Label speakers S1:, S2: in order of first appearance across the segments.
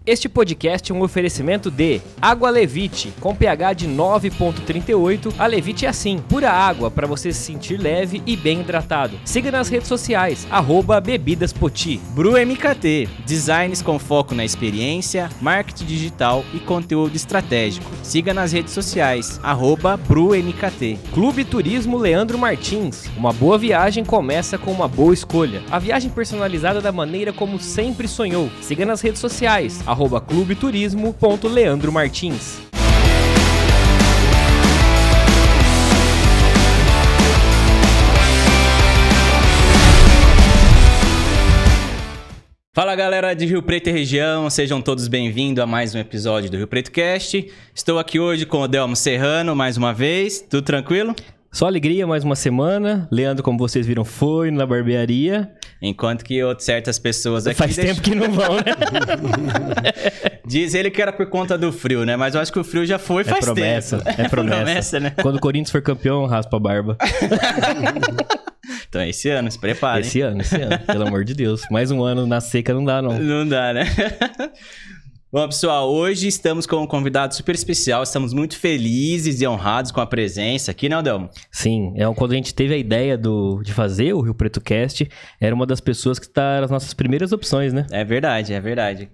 S1: Este podcast é um oferecimento de Água Levite, com pH de 9,38. A Levite é assim, pura água para você se sentir leve e bem hidratado. Siga nas redes sociais, @bebidaspoti.
S2: Bru MKT, designs com foco na experiência, marketing digital e conteúdo estratégico. Siga nas redes sociais, @Bru MKT.
S1: Clube Turismo Leandro Martins. Uma boa viagem começa com uma boa escolha. A viagem personalizada da maneira como sempre sonhou. Siga nas redes sociais, @clubeturismo.leandromartins.
S2: Fala galera de Rio Preto e região, sejam todos bem-vindos a mais um episódio do Rio Preto Cast. Estou aqui hoje com o Delmo Serrano mais uma vez, tudo tranquilo?
S1: Só alegria, mais uma semana. Leandro, como vocês viram, foi na barbearia.
S2: Enquanto que certas pessoas aqui...
S1: Faz tempo que não vão, né?
S2: Diz ele que era por conta do frio, né? Mas eu acho que o frio já foi faz tempo.
S1: É promessa, né? Quando o Corinthians for campeão, raspa a barba.
S2: Então é esse ano, se prepara.
S1: Esse ano, pelo amor de Deus. Mais um ano na seca não dá, não.
S2: Não dá, né? Bom, pessoal, hoje estamos com um convidado super especial. Estamos muito felizes e honrados com a presença aqui, né, Adelmo?
S1: Sim, quando a gente teve a ideia de fazer o Rio Preto Cast, era uma das pessoas que está nas nossas primeiras opções, né?
S2: É verdade, é verdade.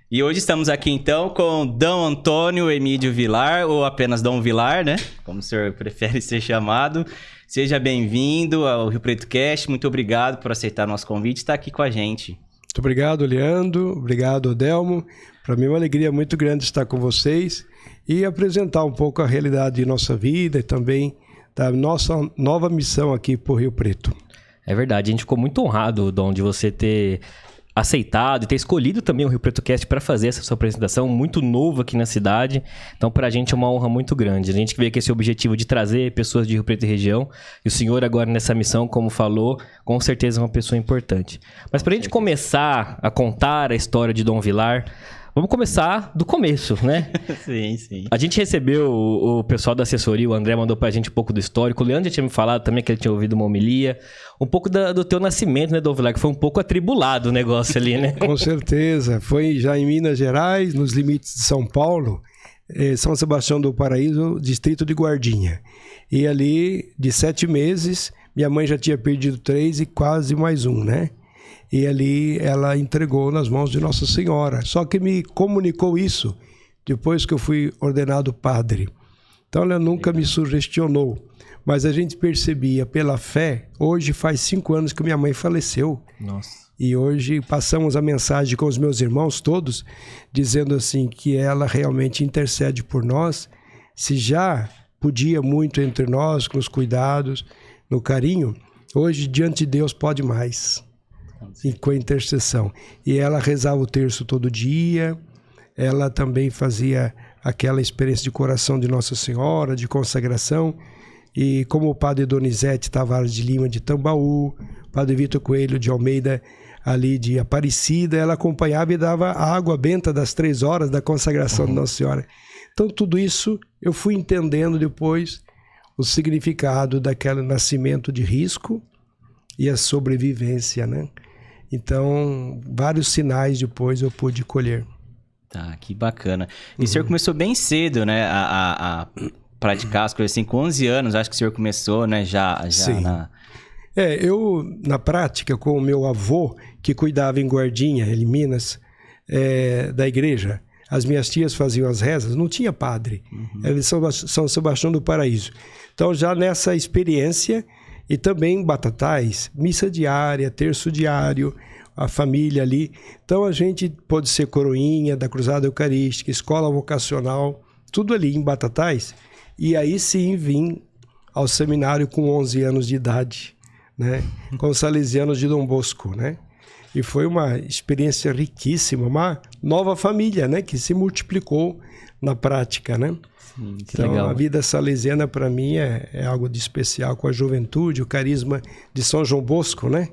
S2: E hoje estamos aqui, então, com Dom Antônio Emídio Vilar, ou apenas Dom Vilar, né? Como o senhor prefere ser chamado. Seja bem-vindo ao Rio Preto Cast. Muito obrigado por aceitar nosso convite e estar aqui com a gente.
S3: Muito obrigado, Leandro. Obrigado, Adelmo. Para mim é uma alegria muito grande estar com vocês e apresentar um pouco a realidade de nossa vida e também da nossa nova missão aqui por Rio Preto.
S1: É verdade, a gente ficou muito honrado, Dom, de você ter aceitado e ter escolhido também o Rio Preto Cast para fazer essa sua apresentação, muito novo aqui na cidade. Então, para a gente é uma honra muito grande. A gente veio com esse objetivo de trazer pessoas de Rio Preto e região. E o senhor agora nessa missão, como falou, com certeza é uma pessoa importante. Mas para a gente começar a contar a história de Dom Vilar, vamos começar do começo, né?
S2: Sim, sim.
S1: A gente recebeu o pessoal da assessoria, o André mandou pra gente um pouco do histórico. O Leandro já tinha me falado também que ele tinha ouvido uma homilia. Um pouco do teu nascimento, né, Dom Vilar? Que foi um pouco atribulado o negócio ali, né?
S3: Com certeza. Foi já em Minas Gerais, nos limites de São Paulo, São Sebastião do Paraíso, distrito de Guardinha. E ali, de 7 meses, minha mãe já tinha perdido 3 e quase mais um, né? E ali ela entregou nas mãos de Nossa Senhora. Só que me comunicou isso depois que eu fui ordenado padre. Então ela nunca me sugestionou. Mas a gente percebia pela fé. Hoje faz 5 anos que minha mãe faleceu.
S1: Nossa.
S3: E hoje passamos a mensagem com os meus irmãos todos, dizendo assim que ela realmente intercede por nós. Se já podia muito entre nós, com os cuidados, no carinho, hoje diante de Deus pode mais. E com a intercessão. E ela rezava o terço todo dia, ela também fazia aquela experiência de coração de Nossa Senhora, de consagração, e como o padre Donizete Tavares de Lima de Tambaú, o padre Vitor Coelho de Almeida ali de Aparecida, ela acompanhava e dava a água benta das 3 horas da consagração de Nossa Senhora. Então tudo isso eu fui entendendo depois o significado daquele nascimento de risco e a sobrevivência, né? Então, vários sinais depois eu pude colher.
S2: Tá, que bacana. E o senhor começou bem cedo, né, a praticar as coisas assim, com 11 anos, acho que o senhor começou, né, já
S3: Sim.
S2: na...
S3: Eu, na prática, com o meu avô, que cuidava em Guardinha, em Minas, da igreja, as minhas tias faziam as rezas, não tinha padre, era São Sebastião do Paraíso. Então, já nessa experiência... E também Batatais, missa diária, terço diário, a família ali. Então a gente pode ser coroinha da Cruzada Eucarística, escola vocacional, tudo ali em Batatais. E aí sim vim ao seminário com 11 anos de idade, né? Com os salesianos de Dom Bosco, né? E foi uma experiência riquíssima, uma nova família, né? Que se multiplicou na prática, né?
S1: Sim, que
S3: então,
S1: legal.
S3: A vida salesiana, para mim, é algo de especial, com a juventude, o carisma de São João Bosco, né?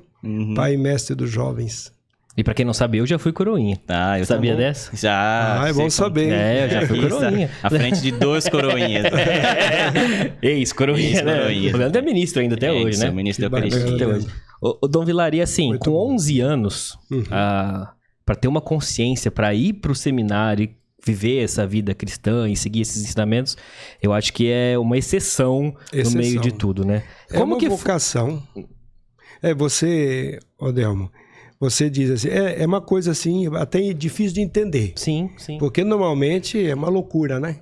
S3: Pai e mestre dos jovens.
S1: E pra quem não sabe, eu já fui coroinha.
S2: Ah, eu
S1: sabia
S2: também.
S1: dessa?
S2: Já.
S3: É bom saber.
S1: Eu já fui coroinha.
S2: À frente de 2 coroinhas.
S1: Ex-coroinha, né? O Leandro é ministro ainda até hoje, né?
S2: Ministro da
S3: Que
S2: Eucaristia.
S3: bacana.
S1: Até hoje. O Dom Vilar, assim,
S3: Muito
S1: com
S3: bom.
S1: 11 anos, para ter uma consciência, para ir para o seminário e viver essa vida cristã e seguir esses ensinamentos, eu acho que é uma exceção no meio de tudo, né?
S3: Como que vocação? Você, Odelmo, você diz assim, é uma coisa assim, até difícil de entender.
S1: Sim.
S3: Porque normalmente é uma loucura, né?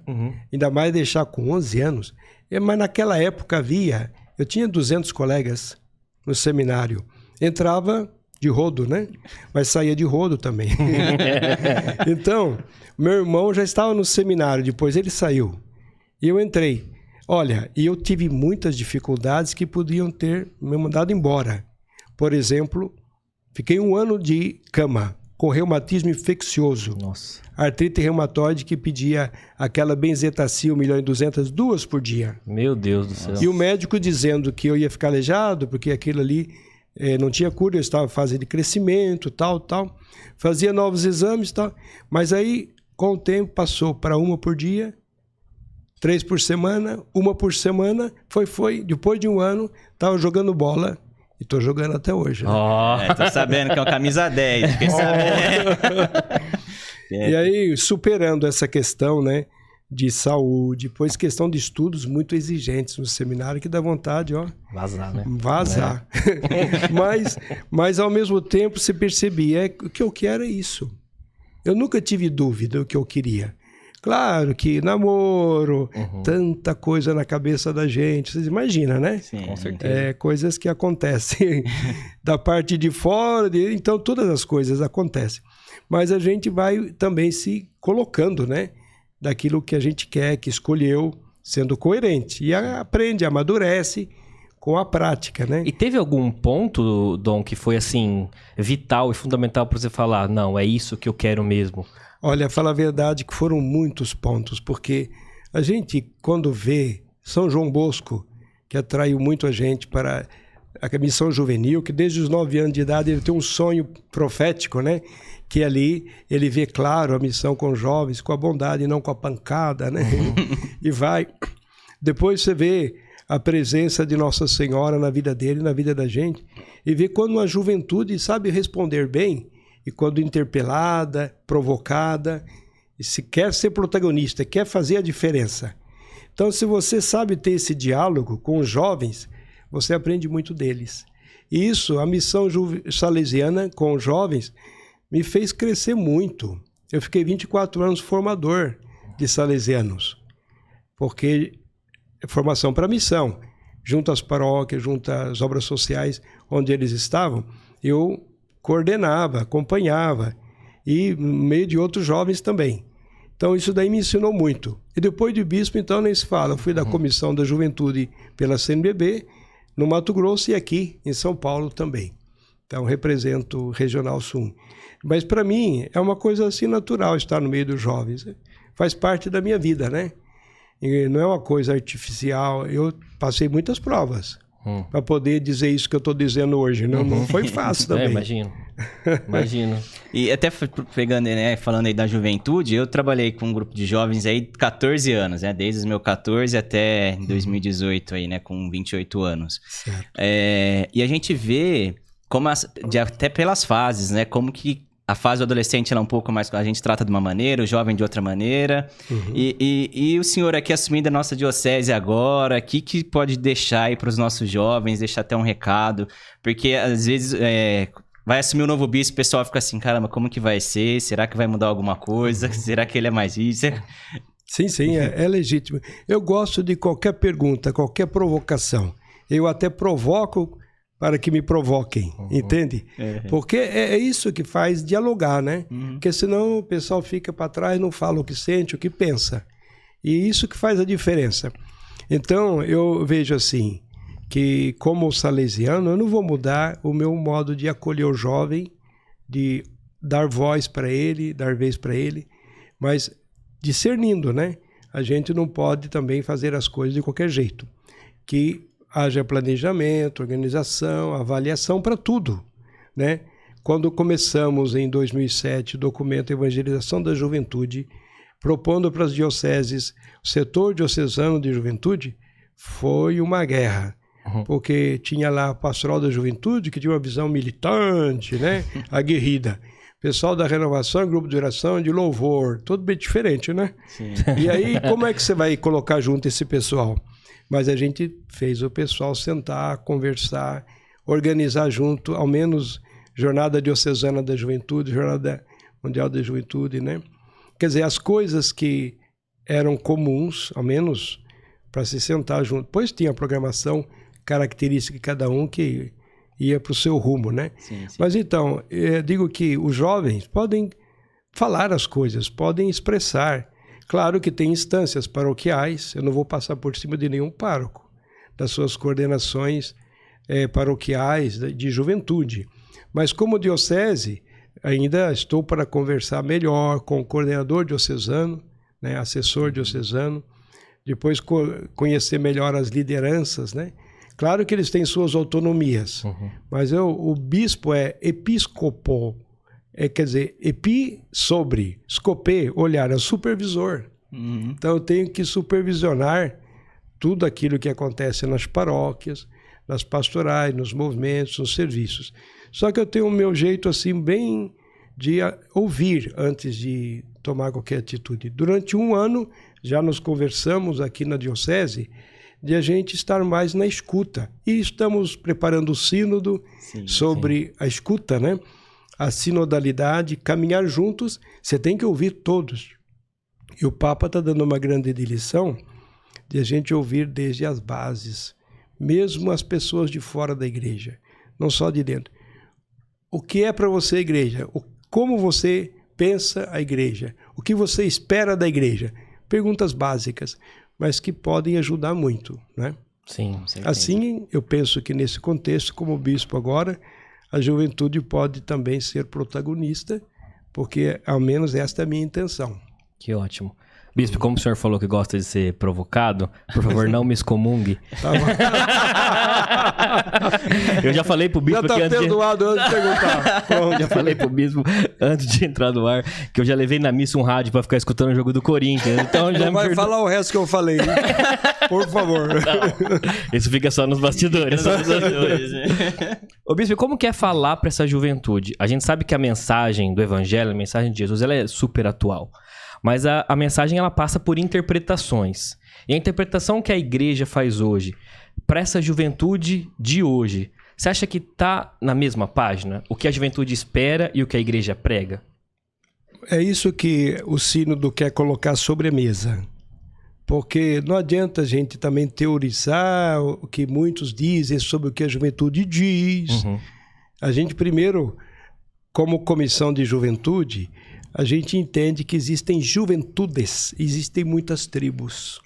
S3: Ainda mais deixar com 11 anos. Mas naquela época eu tinha 200 colegas no seminário. Entrava de rodo, né? Mas saía de rodo também. Então, meu irmão já estava no seminário, depois ele saiu. E eu entrei. Olha, e eu tive muitas dificuldades que podiam ter me mandado embora. Por exemplo, fiquei 1 ano de cama, com reumatismo infeccioso.
S1: Nossa.
S3: Artrite reumatoide que pedia aquela benzetacil 1.200.000, 2 por dia.
S1: Meu Deus do céu.
S3: E o médico dizendo que eu ia ficar aleijado, porque aquilo ali não tinha cura, eu estava em fase de crescimento, tal. Fazia novos exames, tal. Mas aí, com o tempo, passou para 1 por dia, 3 por semana, 1 por semana. Foi. Depois de 1 ano, estava jogando bola. E estou jogando até hoje. Né?
S2: Tô sabendo que é uma camisa 10. Fiquei sabendo.
S3: E aí, superando essa questão, né? De saúde, depois questão de estudos muito exigentes no seminário, que dá vontade,
S1: vazar, né?
S3: Vazar. Mas ao mesmo tempo você percebia, o que eu quero é isso. Eu nunca tive dúvida do que eu queria. Claro que namoro, tanta coisa na cabeça da gente, vocês imaginam, né?
S2: Sim, com certeza.
S3: Coisas que acontecem da parte de fora, então todas as coisas acontecem. Mas a gente vai também se colocando, né? Daquilo que a gente quer, que escolheu, sendo coerente. E aprende, amadurece com a prática, né?
S1: E teve algum ponto, Dom, que foi, assim, vital e fundamental para você falar, não, é isso que eu quero mesmo?
S3: Olha, fala a verdade que foram muitos pontos, porque a gente, quando vê São João Bosco, que atraiu muito a gente para a missão juvenil, que desde os 9 anos de idade ele tem um sonho profético, né? Que ali ele vê claro a missão com jovens, com a bondade e não com a pancada, né? E vai. Depois você vê a presença de Nossa Senhora na vida dele, na vida da gente, e vê quando uma juventude sabe responder bem, e quando interpelada, provocada, e se quer ser protagonista, quer fazer a diferença. Então, se você sabe ter esse diálogo com os jovens, você aprende muito deles. E isso, a missão salesiana com os jovens, me fez crescer muito. Eu fiquei 24 anos formador de salesianos, porque é formação para missão, junto às paróquias, junto às obras sociais onde eles estavam, eu coordenava, acompanhava, e no meio de outros jovens também. Então isso daí me ensinou muito. E depois de bispo, então nem se fala, eu fui da Comissão da Juventude pela CNBB, no Mato Grosso e aqui em São Paulo também. Então represento o Regional Sul. Mas para mim é uma coisa assim natural estar no meio dos jovens. Faz parte da minha vida, né? E não é uma coisa artificial. Eu passei muitas provas para poder dizer isso que eu estou dizendo hoje. Não foi fácil também.
S1: Imagino.
S2: E até pegando, né, falando aí da juventude, eu trabalhei com um grupo de jovens aí 14 anos, né? Desde os meus 14 até 2018 aí, né? Com 28 anos.
S3: Certo.
S2: E a gente vê como até pelas fases, né? Como que a fase do adolescente ela é um pouco mais... A gente trata de uma maneira, o jovem de outra maneira. E o senhor aqui assumindo a nossa diocese agora, o que pode deixar aí para os nossos jovens, deixar até um recado? Porque às vezes vai assumir um novo bispo, o pessoal fica assim, caramba, como que vai ser? Será que vai mudar alguma coisa? Será que ele é mais isso?
S3: Sim, é legítimo. Eu gosto de qualquer pergunta, qualquer provocação. Eu até provoco para que me provoquem, entende? Porque é isso que faz dialogar, né? Porque senão o pessoal fica para trás, não fala o que sente, o que pensa. E isso que faz a diferença. Então, eu vejo assim, que como salesiano, eu não vou mudar o meu modo de acolher o jovem, de dar voz para ele, dar vez para ele, mas discernindo, né? A gente não pode também fazer as coisas de qualquer jeito. Que haja planejamento, organização, avaliação para tudo, né? Quando começamos em 2007 o documento Evangelização da Juventude, propondo para as dioceses o setor diocesano de juventude, foi uma guerra. Porque tinha lá a Pastoral da Juventude, que tinha uma visão militante, né? Aguerrida. Pessoal da renovação, grupo de oração, de louvor, tudo bem diferente, né?
S2: Sim.
S3: E aí, como é que você vai colocar junto esse pessoal? Mas a gente fez o pessoal sentar, conversar, organizar junto, ao menos Jornada Diocesana da Juventude, Jornada Mundial da Juventude, né? Quer dizer, as coisas que eram comuns, ao menos, para se sentar junto. Depois tinha a programação característica de cada um que ia para o seu rumo, né?
S2: Sim, sim.
S3: Mas então, eu digo que os jovens podem falar as coisas, podem expressar. Claro que tem instâncias paroquiais, eu não vou passar por cima de nenhum pároco, das suas coordenações paroquiais de juventude. Mas como diocese, ainda estou para conversar melhor com o coordenador diocesano, né, assessor diocesano, depois conhecer melhor as lideranças, né? Claro que eles têm suas autonomias, mas o bispo é episcopo, quer dizer, epi sobre, scopê, olhar, é supervisor. Então eu tenho que supervisionar tudo aquilo que acontece nas paróquias, nas pastorais, nos movimentos, nos serviços. Só que eu tenho o meu jeito assim bem de ouvir antes de tomar qualquer atitude. Durante um ano, já nos conversamos aqui na diocese, de a gente estar mais na escuta. E estamos preparando o sínodo sobre a escuta, né? A sinodalidade, caminhar juntos, você tem que ouvir todos. E o Papa está dando uma grande lição de a gente ouvir desde as bases, mesmo as pessoas de fora da igreja, não só de dentro. O que é para você a igreja? Como você pensa a igreja? O que você espera da igreja? Perguntas básicas, mas que podem ajudar muito, né?
S1: Sim.
S3: Assim, eu penso que nesse contexto, como bispo agora, a juventude pode também ser protagonista, porque ao menos esta é a minha intenção.
S1: Que ótimo. Bispo, como o senhor falou que gosta de ser provocado, por favor, não me excomungue.
S3: Tá bom.
S1: Eu já falei pro bispo
S3: Já tá perdoado antes de perguntar.
S1: Já falei pro bispo antes de entrar no ar que eu já levei na missa um rádio pra ficar escutando o jogo do Corinthians. Então já
S3: não vai falar o resto que eu falei, hein? Por favor.
S1: Não. Isso fica só nos bastidores. Ô bispo, como que é falar pra essa juventude? A gente sabe que a mensagem do evangelho, a mensagem de Jesus, ela é super atual. Mas a mensagem ela passa por interpretações. E a interpretação que a igreja faz hoje, para essa juventude de hoje, você acha que está na mesma página? O que a juventude espera e o que a igreja prega?
S3: É isso que o sínodo quer colocar sobre a mesa. Porque não adianta a gente também teorizar o que muitos dizem sobre o que a juventude diz. A gente primeiro, como comissão de juventude, a gente entende que existem juventudes, existem muitas tribos,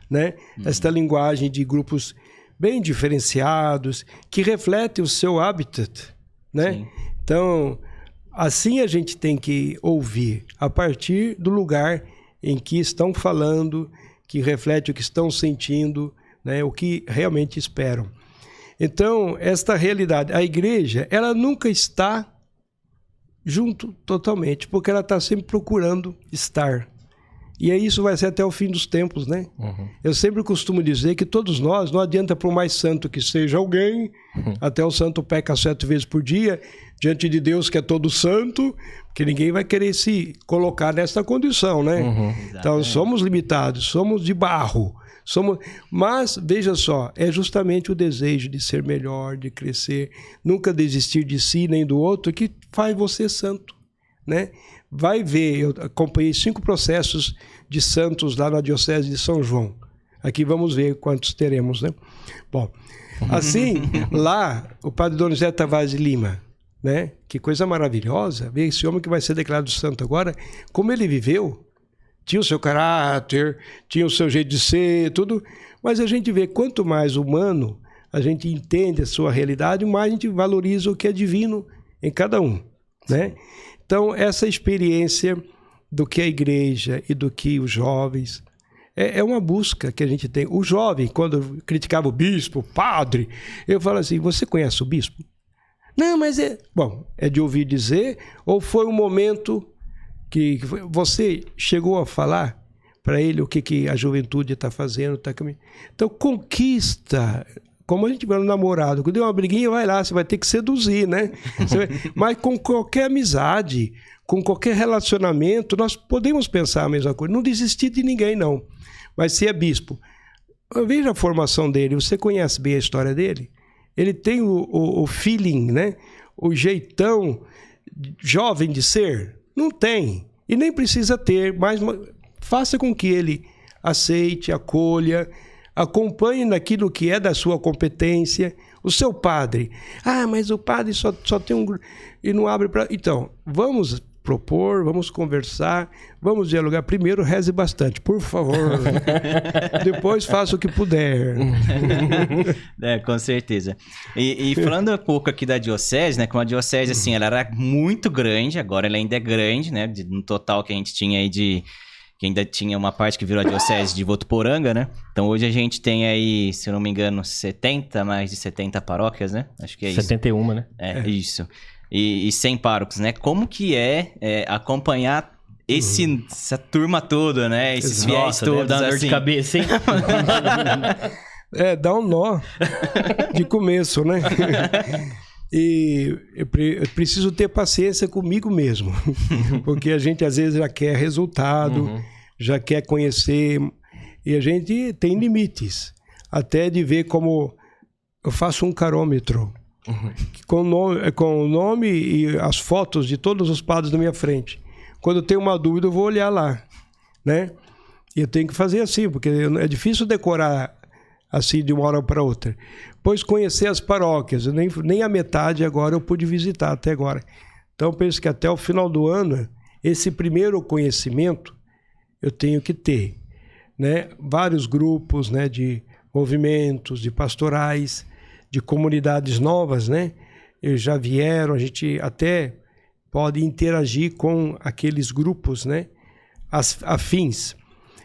S3: né? Esta linguagem de grupos bem diferenciados, que refletem o seu habitat, né? Então, assim a gente tem que ouvir, a partir do lugar em que estão falando, que reflete o que estão sentindo, né? O que realmente esperam. Então, esta realidade, a igreja, ela nunca está junto totalmente, porque ela está sempre procurando estar. E aí isso vai ser até o fim dos tempos, né? Eu sempre costumo dizer que todos nós, não adianta por mais santo que seja alguém, até o santo peca 7 vezes por dia, diante de Deus que é todo santo, porque ninguém vai querer se colocar nessa condição, né? Então somos limitados, somos de barro, mas, veja só, é justamente o desejo de ser melhor, de crescer, nunca desistir de si nem do outro, que faz você santo, né? Vai ver, eu acompanhei 5 processos de santos lá na Diocese de São João. Aqui vamos ver quantos teremos, né? Bom, assim, lá, o padre Donizete Tavares de Lima, né? Que coisa maravilhosa, ver esse homem que vai ser declarado santo agora, como ele viveu. Tinha o seu caráter, tinha o seu jeito de ser, tudo. Mas a gente vê, quanto mais humano a gente entende a sua realidade, mais a gente valoriza o que é divino em cada um, né? Então, essa experiência do que a igreja e do que os jovens, é uma busca que a gente tem. O jovem, quando eu criticava o bispo, o padre, eu falo assim, você conhece o bispo? Não, mas é... Bom, é de ouvir dizer, ou foi um momento que você chegou a falar para ele o que a juventude está fazendo, tá caminhando. Então, conquista como a gente vai no namorado, quando deu uma briguinha, vai lá, você vai ter que seduzir, né? Mas com qualquer amizade, com qualquer relacionamento, nós podemos pensar a mesma coisa. Não desistir de ninguém, não. Mas se é bispo, veja a formação dele, você conhece bem a história dele? Ele tem o feeling, né? O jeitão jovem de ser? Não tem. E nem precisa ter, mas faça com que ele aceite, acolha, acompanhe naquilo que é da sua competência. O seu padre. Mas o padre só tem um grupo e não abre para... Então, vamos propor, vamos conversar, vamos dialogar. Primeiro, reze bastante, por favor. Depois, faça o que puder.
S2: Com certeza. E falando um pouco aqui da diocese, né? Como a diocese, assim, ela era muito grande, agora ela ainda é grande, né? No total que a gente tinha aí que ainda tinha uma parte que virou a diocese de Votuporanga, né? Então hoje a gente tem aí, se eu não me engano, mais de 70 paróquias, né? Acho que é isso.
S1: 71, né?
S2: Isso. E 100 párocos, né? Como que é acompanhar essa turma toda, né? Esses fiéis todos,
S1: dá dor
S2: assim.
S1: de cabeça, hein?
S3: Dá um nó de começo, né? E eu preciso ter paciência comigo mesmo, porque a gente às vezes já quer resultado, já quer conhecer, e a gente tem limites, até de ver como eu faço um carômetro, com o nome e as fotos de todos os padres na minha frente. Quando eu tenho uma dúvida, eu vou olhar lá, né? E eu tenho que fazer assim, porque é difícil decorar assim de uma hora para outra. Pois conhecer as paróquias, nem a metade agora eu pude visitar até agora. Então penso que até o final do ano, esse primeiro conhecimento eu tenho que ter, né? Vários grupos, né, de movimentos, de pastorais, de comunidades novas, né? Eles já vieram, a gente até pode interagir com aqueles grupos, né, afins.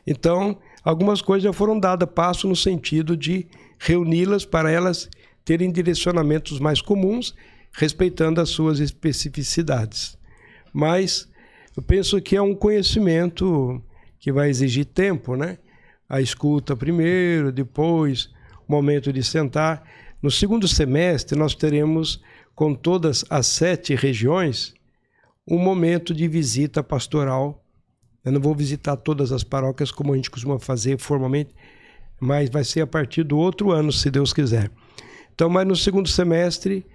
S3: Então, algumas coisas já foram dadas passo no sentido de reuni-las para elas terem direcionamentos mais comuns, respeitando as suas especificidades. Mas eu penso que é um conhecimento que vai exigir tempo, né? A escuta primeiro, depois o momento de sentar. No segundo semestre, nós teremos, com todas as 7 regiões, um momento de visita pastoral. Eu não vou visitar todas as paróquias como a gente costuma fazer formalmente, mas vai ser a partir do outro ano, se Deus quiser. Então, mas no segundo semestre,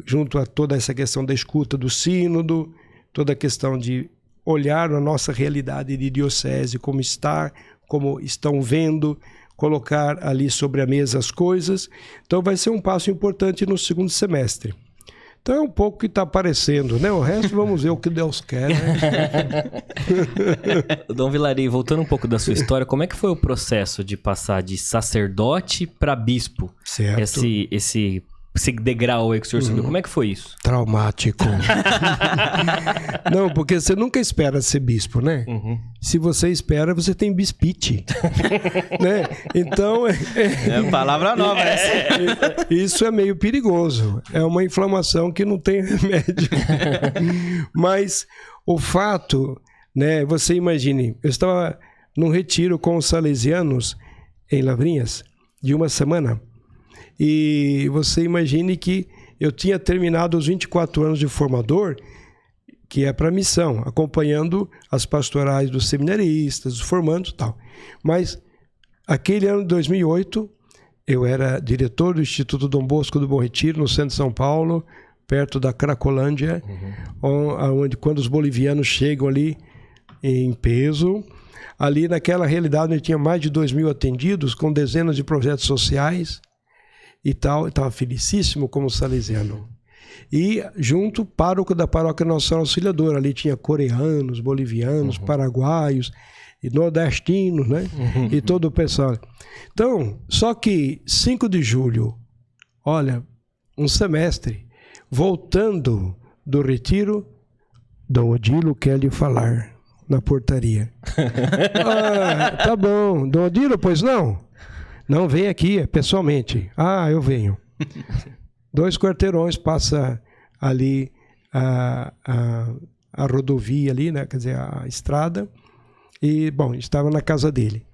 S3: junto a toda essa questão da escuta do sínodo, toda a questão de olhar a nossa realidade de diocese, como estão vendo, colocar ali sobre a mesa as coisas. Então vai ser um passo importante no segundo semestre. Então é um pouco o que está aparecendo, né? O resto vamos ver o que Deus quer, né?
S1: Dom Vilari, voltando um pouco da sua história, como é que foi o processo de passar de sacerdote para bispo?
S3: Certo.
S1: Esse degrau aí que o senhor subiu, como é que foi isso?
S3: Traumático. Não, porque você nunca espera ser bispo, né? Se você espera, você tem bispite. Né? Então...
S2: É palavra nova essa.
S3: Isso é meio perigoso. É uma inflamação que não tem remédio. Mas o fato, né? Você imagine, eu estava num retiro com os salesianos em Lavrinhas, de uma semana. E você imagine que eu tinha terminado os 24 anos de formador, que é para missão, acompanhando as pastorais dos seminaristas, dos formandos e tal. Mas aquele ano de 2008, eu era diretor do Instituto Dom Bosco do Bom Retiro, no centro de São Paulo, perto da Cracolândia, onde quando os bolivianos chegam ali em peso, ali naquela realidade onde tinha mais de 2.000 atendidos, com dezenas de projetos sociais, e tal, estava felicíssimo como salesiano. E junto, pároco da paróquia Nossa Senhora Auxiliadora, ali tinha coreanos, bolivianos, paraguaios, e nordestinos, né? E todo o pessoal. Então, só que 5 de julho, olha, um semestre, voltando do retiro, Dom Odilo quer lhe falar na portaria. Tá bom, Dom Odilo, pois não? Não, vem aqui pessoalmente. Eu venho. 2 quarteirões, passa ali a rodovia ali, né? Quer dizer, a estrada. E, bom, estava na casa dele.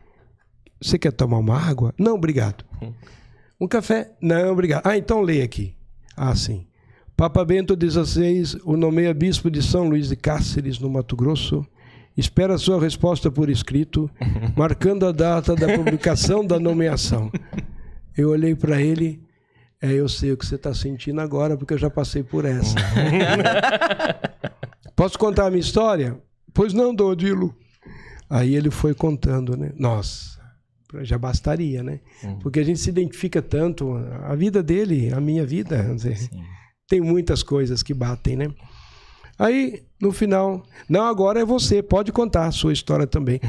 S3: Você quer tomar uma água? Não, obrigado. Um café? Não, obrigado. Ah, então leia aqui. Ah, sim. Papa Bento XVI o nomeia bispo de São Luís de Cáceres, no Mato Grosso. Espera sua resposta por escrito, marcando a data da publicação da nomeação. Eu olhei para ele, eu sei o que você está sentindo agora, porque eu já passei por essa. Posso contar a minha história? Pois não, Dom Odilo. Aí ele foi contando, né? Nossa, já bastaria, né? Porque a gente se identifica tanto, a vida dele, a minha vida, quer dizer, tem muitas coisas que batem, né? Aí, no final, não, agora é você, pode contar a sua história também.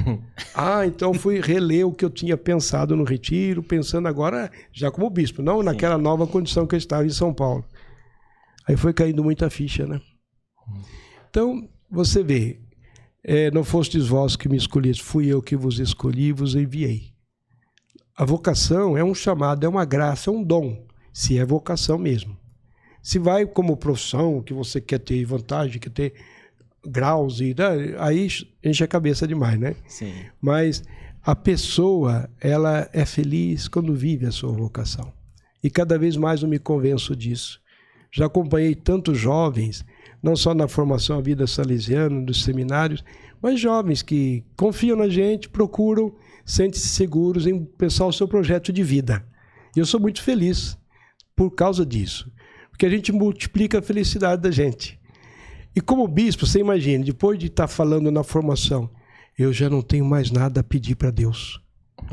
S3: Então fui reler o que eu tinha pensado no retiro, pensando agora já como bispo, não naquela nova condição que eu estava em São Paulo. Aí foi caindo muita ficha, né? Então, você vê, não fostes vós que me escolheste, fui eu que vos escolhi e vos enviei. A vocação é um chamado, é uma graça, é um dom, se é vocação mesmo. Se vai como profissão, que você quer ter vantagem, quer ter graus, aí enche a cabeça demais, né?
S2: Sim.
S3: Mas a pessoa, ela é feliz quando vive a sua vocação. E cada vez mais eu me convenço disso. Já acompanhei tantos jovens, não só na formação à vida salesiana, dos seminários, mas jovens que confiam na gente, procuram, sentem-se seguros em pensar o seu projeto de vida. E eu sou muito feliz por causa disso. Porque a gente multiplica a felicidade da gente. E como bispo, você imagina, depois de estar falando na formação, eu já não tenho mais nada a pedir para Deus.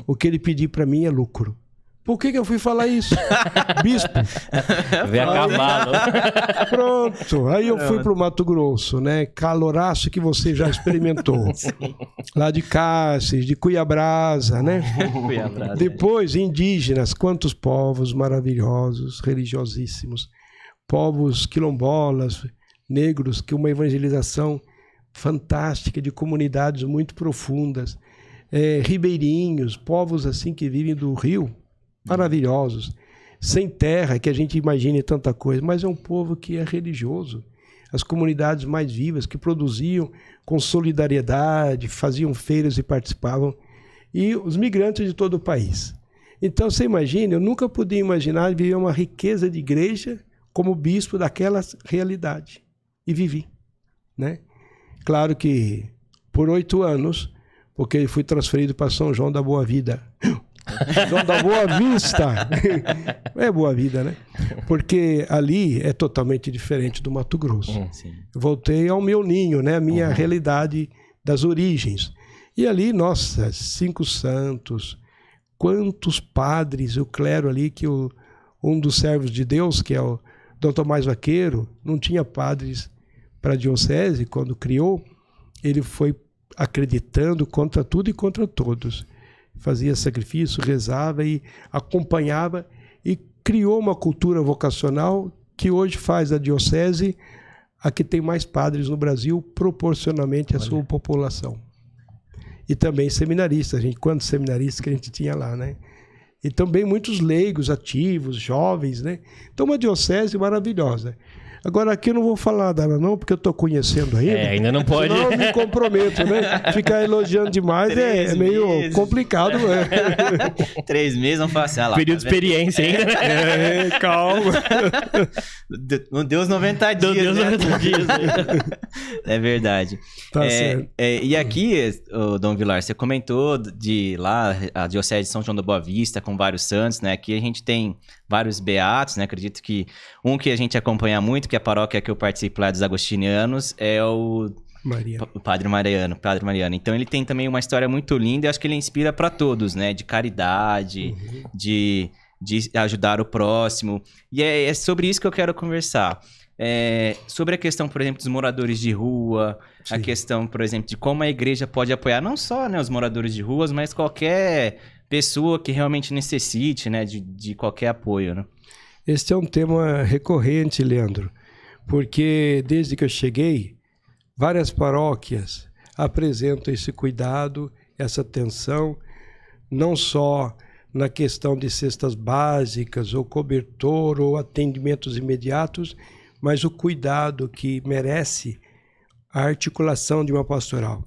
S3: O que ele pedir para mim é lucro. Por que eu fui falar isso? Bispo.
S1: Vem a cavalo.
S3: Pronto. Aí eu fui para o Mato Grosso, né? Caloraço que você já experimentou.
S2: Sim.
S3: Lá de Cáceres, de Cuiabrasa, né?
S2: Cuiabrasa.
S3: Depois, indígenas, quantos povos maravilhosos, religiosíssimos. Povos quilombolas, negros, que uma evangelização fantástica, de comunidades muito profundas. Ribeirinhos, povos assim que vivem do rio, maravilhosos. Sem terra, que a gente imagine tanta coisa, mas é um povo que é religioso. As comunidades mais vivas, que produziam com solidariedade, faziam feiras e participavam. E os migrantes de todo o país. Então, você imagina, eu nunca podia imaginar viver uma riqueza de igreja como bispo daquela realidade. E vivi, né? Claro que por 8 anos, porque fui transferido para São João da Boa Vida. João da Boa Vista. É Boa Vida, né? Porque ali é totalmente diferente do Mato Grosso.
S2: Sim.
S3: Voltei ao meu ninho, né? A minha realidade das origens. E ali, nossa, 5 santos, quantos padres, o clero ali, que um dos servos de Deus, que é o Dom Tomás Vaqueiro, não tinha padres para a diocese, quando criou, ele foi acreditando contra tudo e contra todos. Fazia sacrifício, rezava e acompanhava e criou uma cultura vocacional que hoje faz a diocese a que tem mais padres no Brasil, proporcionalmente à sua população. E também seminaristas, quantos seminaristas que a gente tinha lá, né? E também muitos leigos, ativos, jovens, né? Então, uma diocese maravilhosa. Agora, aqui eu não vou falar nada não, porque eu estou conhecendo ainda.
S1: Ainda não pode.
S3: Senão eu me comprometo, né? Ficar elogiando demais é meio complicado. Né?
S2: 3 meses, vamos falar assim, lá.
S1: Período de experiência ainda.
S3: Calma.
S2: Não deu os 90 dias,
S1: Deus,
S2: né?
S1: 90 dias.
S2: É verdade.
S3: Tá certo.
S2: E aqui, Dom Vilar, você comentou de lá, a Diocese de São João da Boa Vista, com vários santos, né? Aqui a gente tem vários beatos, né? Acredito que um que a gente acompanha muito, que é a paróquia que eu participo lá dos agostinianos, é o Padre Mariano. Então ele tem também uma história muito linda e acho que ele inspira para todos, né? De caridade, de ajudar o próximo. E é sobre isso que eu quero conversar. Sobre a questão, por exemplo, dos moradores de rua, a questão, por exemplo, de como a igreja pode apoiar não só, né, os moradores de ruas, mas qualquer pessoa que realmente necessite, né, de qualquer apoio, né?
S3: Este é um tema recorrente, Leandro, porque desde que eu cheguei, várias paróquias apresentam esse cuidado, essa atenção, não só na questão de cestas básicas, ou cobertor, ou atendimentos imediatos, mas o cuidado que merece a articulação de uma pastoral.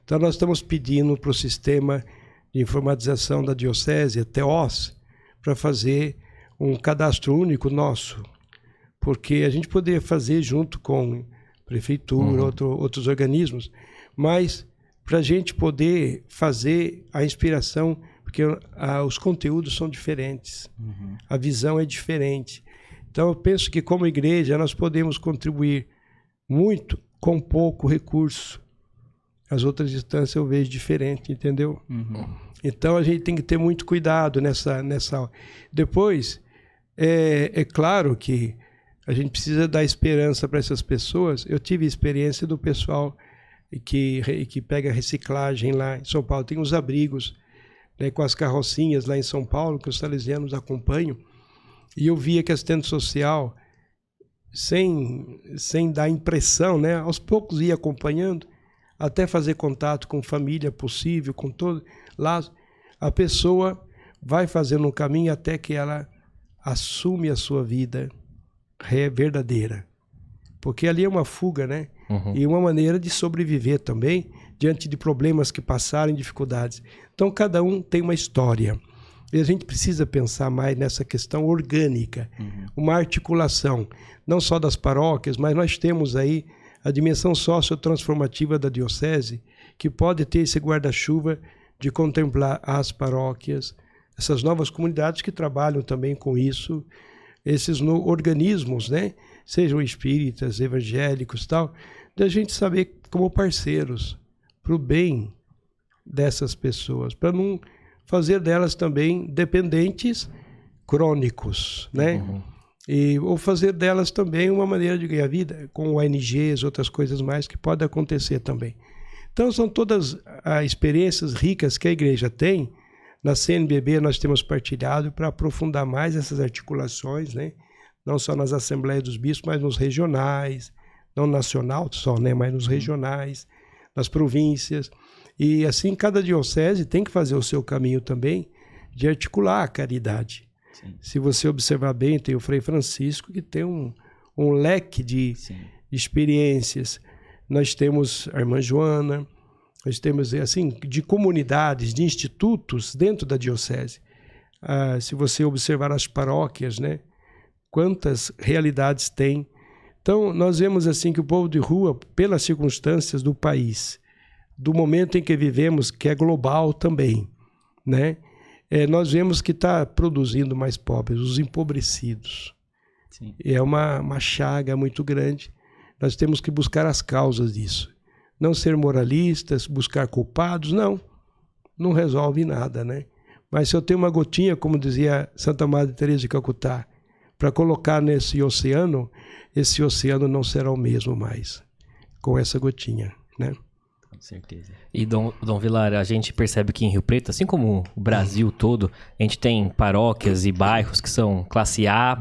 S3: Então, nós estamos pedindo para o sistema de informatização da diocese, a TEOS, para fazer um cadastro único nosso, porque a gente poderia fazer junto com prefeitura, outros organismos, mas para a gente poder fazer a inspiração, porque os conteúdos são diferentes, a visão é diferente. Então eu penso que como igreja nós podemos contribuir muito com pouco recurso. As outras instâncias eu vejo diferente, entendeu? Então a gente tem que ter muito cuidado nessa. Depois, é claro que a gente precisa dar esperança para essas pessoas. Eu tive experiência do pessoal que pega reciclagem lá em São Paulo. Tem os abrigos, né, com as carrocinhas lá em São Paulo, que os salesianos acompanham. E eu via que a assistente social, sem dar impressão, né, aos poucos ia acompanhando, até fazer contato com família possível, com todo lá, a pessoa vai fazendo um caminho até que ela assume a sua vida verdadeira. Porque ali é uma fuga, né? E uma maneira de sobreviver também, diante de problemas que passaram, dificuldades. Então, cada um tem uma história. E a gente precisa pensar mais nessa questão orgânica, uma articulação, não só das paróquias, mas nós temos aí a dimensão sociotransformativa da diocese, que pode ter esse guarda-chuva de contemplar as paróquias, essas novas comunidades que trabalham também com isso, esses organismos, né? Sejam espíritas, evangélicos e tal, da gente saber como parceiros para o bem dessas pessoas, para não fazer delas também dependentes crônicos, né? Ou fazer delas também uma maneira de ganhar vida, com ONGs, outras coisas mais que podem acontecer também. Então são todas as experiências ricas que a igreja tem. Na CNBB nós temos partilhado para aprofundar mais essas articulações, né? Não só nas assembleias dos bispos, mas nos regionais, não nacional só, né? Mas nos regionais, nas províncias. E assim cada diocese tem que fazer o seu caminho também de articular a caridade. Sim. Se você observar bem, tem o Frei Francisco, que tem um leque de experiências. Nós temos a Irmã Joana, nós temos, assim, de comunidades, de institutos dentro da diocese. Se você observar as paróquias, né? Quantas realidades tem. Então, nós vemos assim que o povo de rua, pelas circunstâncias do país, do momento em que vivemos, que é global também, né? Nós vemos que está produzindo mais pobres, os empobrecidos. Sim. É uma chaga muito grande. Nós temos que buscar as causas disso. Não ser moralistas, buscar culpados, não resolve nada, né? Mas se eu tenho uma gotinha, como dizia Santa Madre Teresa de Calcutá, para colocar nesse oceano, esse oceano não será o mesmo mais, com essa gotinha, né?
S2: Com certeza.
S1: E, Dom Vilar, a gente percebe que em Rio Preto, assim como o Brasil todo, a gente tem paróquias e bairros que são classe A+,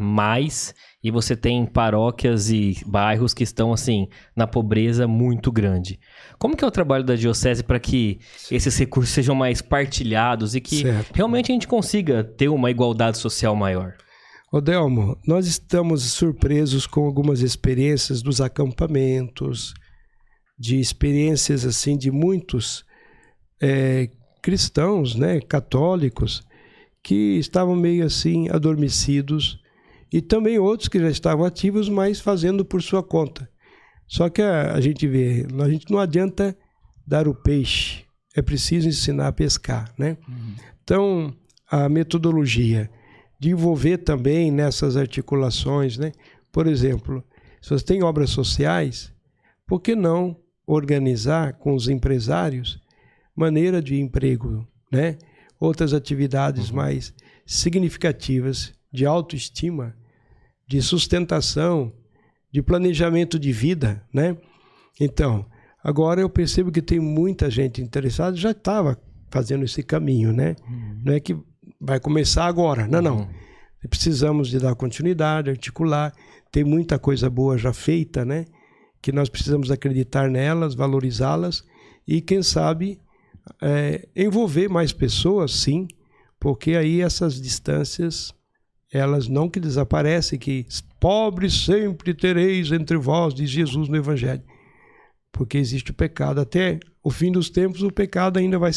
S1: e você tem paróquias e bairros que estão, assim, na pobreza muito grande. Como que é o trabalho da diocese para que esses recursos sejam mais partilhados e que realmente a gente consiga ter uma igualdade social maior?
S3: Delmo, nós estamos surpresos com algumas experiências dos acampamentos, de experiências assim de muitos cristãos, né, católicos, que estavam meio assim adormecidos, e também outros que já estavam ativos, mas fazendo por sua conta. Só que a gente vê, a gente não adianta dar o peixe, é preciso ensinar a pescar, né? Então, a metodologia de envolver também nessas articulações, né? Por exemplo, se você tem obras sociais, por que não organizar com os empresários maneira de emprego, né? Outras atividades mais significativas de autoestima, de sustentação, de planejamento de vida, né? Então, agora eu percebo que tem muita gente interessada, já estava fazendo esse caminho, né? Não é que vai começar agora, não. Precisamos de dar continuidade, articular, tem muita coisa boa já feita, né? Que nós precisamos acreditar nelas, valorizá-las e, quem sabe, envolver mais pessoas, sim, porque aí essas distâncias, elas não que desaparecem, que pobres sempre tereis entre vós, diz Jesus no Evangelho, porque existe o pecado. Até o fim dos tempos, o pecado ainda vai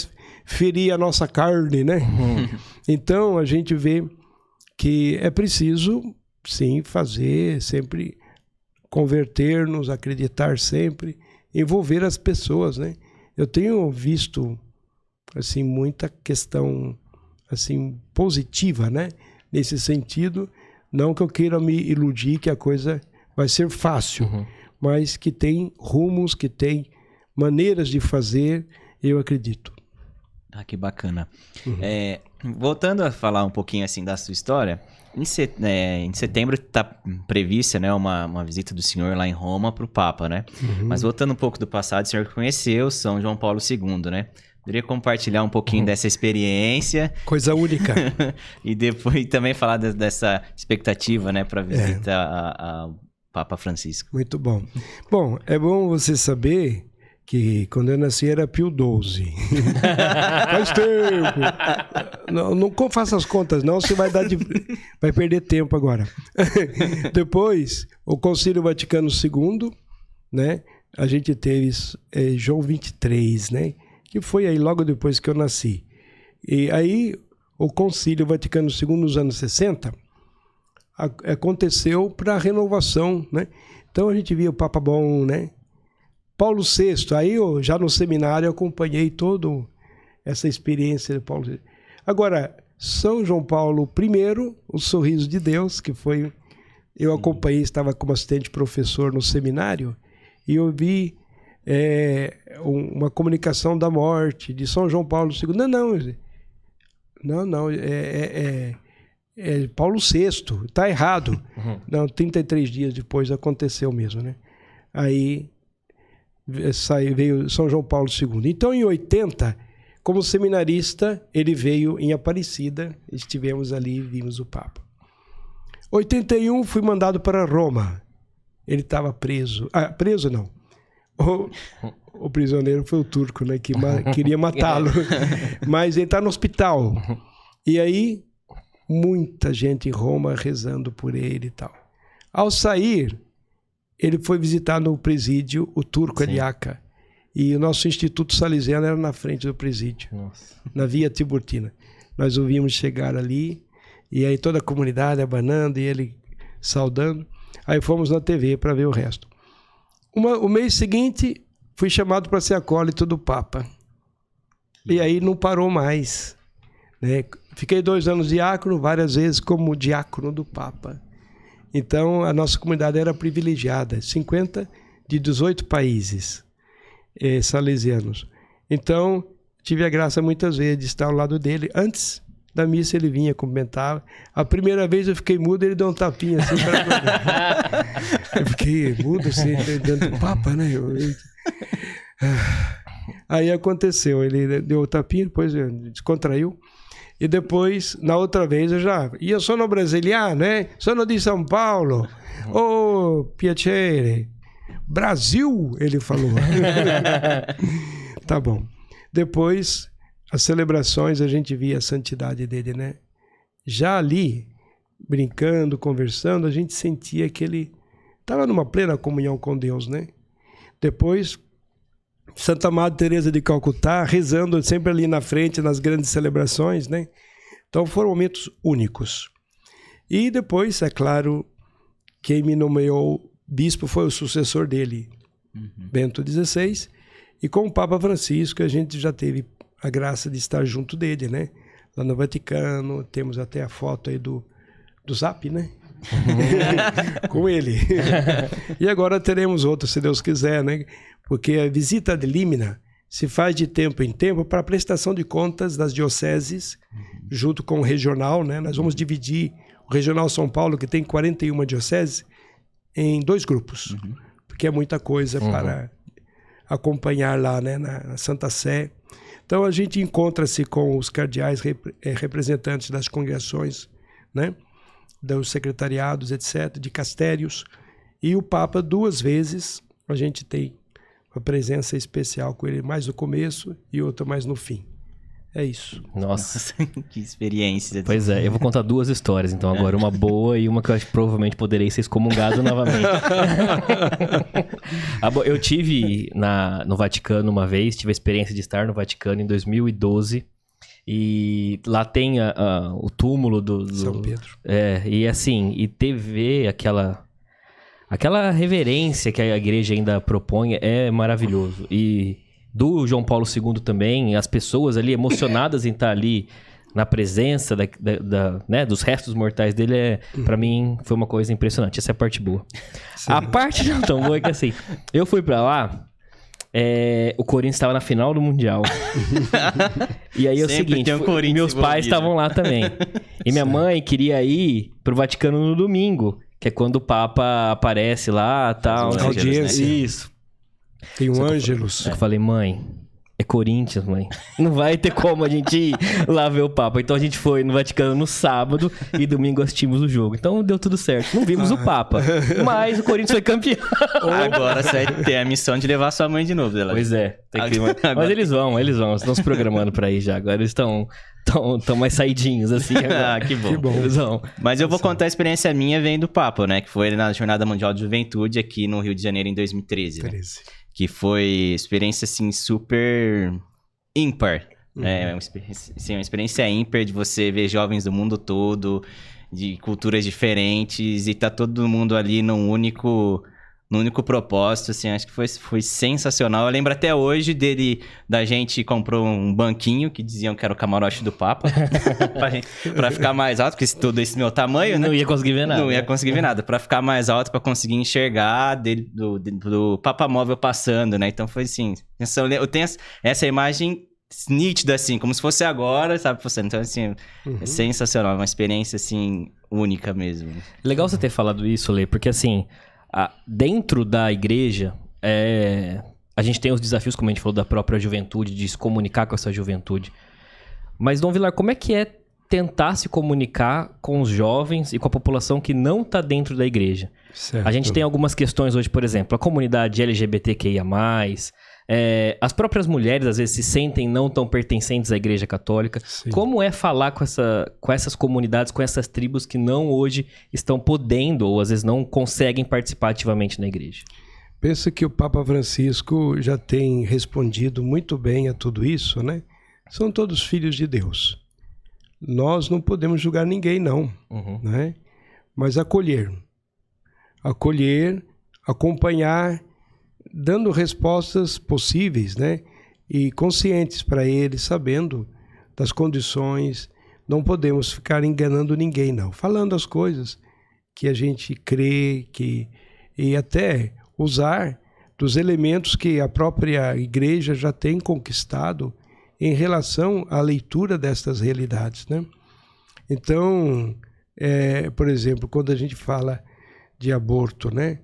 S3: ferir a nossa carne, né? Então, a gente vê que é preciso, sim, fazer sempre, converter-nos, acreditar sempre, envolver as pessoas, né? Eu tenho visto, assim, muita questão, assim, positiva, né? Nesse sentido, não que eu queira me iludir que a coisa vai ser fácil, mas que tem rumos, que tem maneiras de fazer, eu acredito.
S2: Ah, que bacana. Voltando a falar um pouquinho assim da sua história, em setembro está prevista, né, uma visita do senhor lá em Roma para o Papa, né? Mas voltando um pouco do passado, o senhor conheceu São João Paulo II, né? Poderia compartilhar um pouquinho dessa experiência.
S3: Coisa única.
S2: E depois também falar dessa expectativa, né, para a visita ao Papa Francisco.
S3: Muito bom. Bom, é bom você saber que quando eu nasci era Pio XII. Faz tempo. Não faça as contas, não, você vai perder tempo agora. Depois, o Concílio Vaticano II, né? A gente teve João XXIII, né? Que foi aí logo depois que eu nasci. E aí, o Concílio Vaticano II, nos anos 60, aconteceu para a renovação, né? Então a gente via o Papa Bom, né? Paulo VI, aí eu já no seminário acompanhei toda essa experiência de Paulo VI. Agora, São João Paulo I, o Sorriso de Deus, que foi... Eu acompanhei, estava como assistente professor no seminário, e eu vi uma comunicação da morte de São João Paulo II. Não, é Paulo VI, está errado. Não, 33 dias depois aconteceu mesmo, né? Aí veio São João Paulo II. Então, em 80, como seminarista, ele veio em Aparecida, estivemos ali e vimos o Papa. 81, fui mandado para Roma. Ele estava preso. Preso não. O prisioneiro foi o turco, né, que queria matá-lo. Mas ele está no hospital. E aí, muita gente em Roma rezando por ele e tal. Ao sair, ele foi visitar no presídio o turco Eliaca. E o nosso Instituto Salesiano era na frente do presídio. Nossa. Na Via Tiburtina. Nós o vimos chegar ali, e aí toda a comunidade abanando, e ele saudando. Aí fomos na TV para ver o resto. O mês seguinte, fui chamado para ser acólito do Papa. E aí não parou mais, né? Fiquei 2 anos diácono, várias vezes como diácono do Papa. Então, a nossa comunidade era privilegiada. 50 de 18 países salesianos. Então, tive a graça muitas vezes de estar ao lado dele. Antes da missa, ele vinha, cumprimentava. A primeira vez eu fiquei mudo, ele deu um tapinha assim para mim. Eu fiquei mudo assim, dentro do Papa, né? Aí aconteceu, ele deu o tapinha, depois descontraiu. E depois, na outra vez, eu sono brasiliano, né? Sono de São Paulo. Oh, piacere. Brasil, ele falou. Tá bom. Depois, as celebrações, a gente via a santidade dele, né? Já ali, brincando, conversando, a gente sentia que ele estava numa plena comunhão com Deus, né? Depois, Santa Madre Teresa de Calcutá, rezando sempre ali na frente, nas grandes celebrações, né? Então foram momentos únicos. E depois, é claro, quem me nomeou bispo foi o sucessor dele, Bento XVI, e com o Papa Francisco a gente já teve a graça de estar junto dele, né? Lá no Vaticano, temos até a foto aí do Zap, né? Com ele. E agora teremos outra, se Deus quiser, né? Porque a visita ad limina se faz de tempo em tempo para a prestação de contas das dioceses, junto com o regional, né? Nós vamos dividir o Regional São Paulo, que tem 41 dioceses, em 2 grupos, porque é muita coisa para acompanhar lá, né? Na Santa Sé. Então a gente encontra-se com os cardeais representantes das congregações, né? Dos secretariados, etc., de castérios, e o Papa 2 vezes a gente tem uma presença especial com ele, mais no começo e outra mais no fim. É isso.
S1: Nossa.
S2: Que experiência.
S1: Pois é, eu vou contar 2 histórias, então agora uma boa e uma que eu acho que provavelmente poderei ser excomungado novamente. Eu tive no Vaticano uma vez, tive a experiência de estar no Vaticano em 2012, E lá tem o túmulo do...
S3: São Pedro.
S1: E assim, e ver aquela reverência que a igreja ainda propõe é maravilhoso. E do João Paulo II também, as pessoas ali emocionadas em estar ali na presença né, dos restos mortais dele, pra mim, foi uma coisa impressionante. Essa é a parte boa.
S3: Sim.
S1: A parte não tão boa é que assim, eu fui pra lá... o Corinthians estava na final do Mundial. E aí é o
S2: Sempre
S1: seguinte,
S2: tem um
S1: meus pais estavam lá também. E minha mãe queria ir pro Vaticano no domingo, que é quando o Papa aparece lá e tal.
S2: Faz um
S3: audiência.
S2: Ângelus, né?
S1: Isso.
S3: Tem um Ângelus.
S1: Eu falei, mãe, é Corinthians, mãe. Não vai ter como a gente ir lá ver o Papa. Então a gente foi no Vaticano no sábado e domingo assistimos o jogo. Então deu tudo certo. Não vimos o Papa, mas o Corinthians foi campeão.
S2: Agora você vai ter a missão de levar sua mãe de novo. Dela.
S1: Pois é. Mas eles vão. Estão se programando pra ir já. Agora eles estão mais saidinhos, assim.
S2: Ah, que bom.
S3: Que bom.
S1: Eles vão.
S2: Mas eu vou contar a experiência minha vendo do Papa, né? Que foi na Jornada Mundial de Juventude aqui no Rio de Janeiro em 2013. Né?
S3: 13.
S2: Que foi experiência, assim, super ímpar. É uma experiência ímpar de você ver jovens do mundo todo, de culturas diferentes, e tá todo mundo ali num único propósito, assim, acho que foi sensacional. Eu lembro até hoje da gente comprou um banquinho que diziam que era o camarote do Papa, pra ficar mais alto, porque todo esse meu tamanho, né?
S1: Não ia conseguir ver nada.
S2: Não ia conseguir ver nada, pra ficar mais alto, pra conseguir enxergar do Papa Móvel passando, né? Então foi assim, eu tenho essa imagem nítida, assim, como se fosse agora, sabe? Então, assim, é sensacional, uma experiência, assim, única mesmo.
S1: Legal você ter falado isso, Lê, porque assim, dentro da igreja, a gente tem os desafios, como a gente falou, da própria juventude, de se comunicar com essa juventude. Mas, Dom Vilar, como é que é tentar se comunicar com os jovens e com a população que não está dentro da igreja?
S3: Certo.
S1: A gente tem algumas questões hoje, por exemplo, a comunidade LGBTQIA+, as próprias mulheres às vezes se sentem não tão pertencentes à igreja católica.
S3: Sim.
S1: Como é falar com essas comunidades, com essas tribos que não hoje estão podendo ou às vezes não conseguem participar ativamente na igreja?
S3: Penso que o Papa Francisco já tem respondido muito bem a tudo isso, né? São todos filhos de Deus. Nós não podemos julgar ninguém, não, né? Mas acolher, acompanhar, dando respostas possíveis, né? E conscientes para eles, sabendo das condições. Não podemos ficar enganando ninguém, não. Falando as coisas que a gente crê, e até usar dos elementos que a própria igreja já tem conquistado em relação à leitura destas realidades, né? Então, por exemplo, quando a gente fala de aborto, né?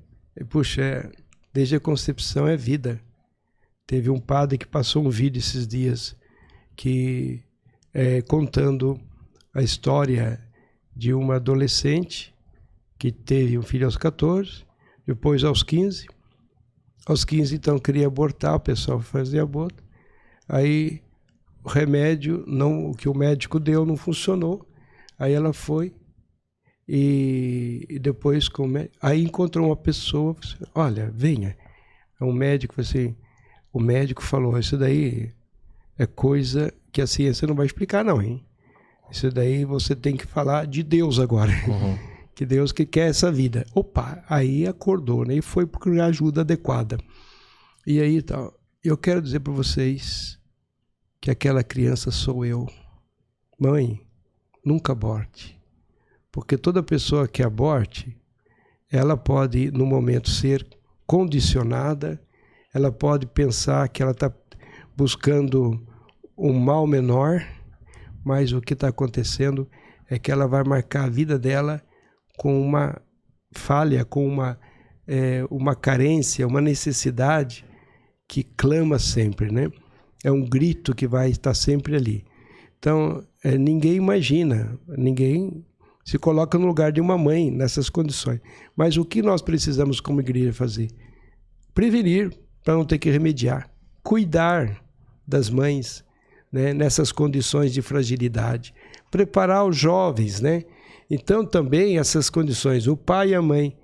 S3: Puxa, desde a concepção é vida. Teve um padre que passou um vídeo esses dias contando a história de uma adolescente que teve um filho aos 14, depois aos 15. Aos 15, então, queria abortar, o pessoal fazia aborto. Aí o remédio, o que o médico deu, não funcionou. Aí ela foi e depois aí encontrou uma pessoa, olha, venha. Um médico, assim, o médico falou, isso daí é coisa que a ciência não vai explicar, não, hein? Isso daí você tem que falar de Deus agora. Que Deus que quer essa vida. Opa, aí acordou, né? E foi procurar ajuda adequada. E aí, tal. Eu quero dizer para vocês que aquela criança sou eu. Mãe, nunca aborte. Porque toda pessoa que aborte, ela pode, no momento, ser condicionada, ela pode pensar que ela está buscando um mal menor, mas o que está acontecendo é que ela vai marcar a vida dela com uma falha, com uma carência, uma necessidade que clama sempre, né? É um grito que vai estar sempre ali. Então, ninguém imagina, ninguém se coloca no lugar de uma mãe nessas condições. Mas o que nós precisamos como igreja fazer? Prevenir, para não ter que remediar. Cuidar das mães, né, nessas condições de fragilidade. Preparar os jovens, né? Então, também essas condições, o pai e a mãe,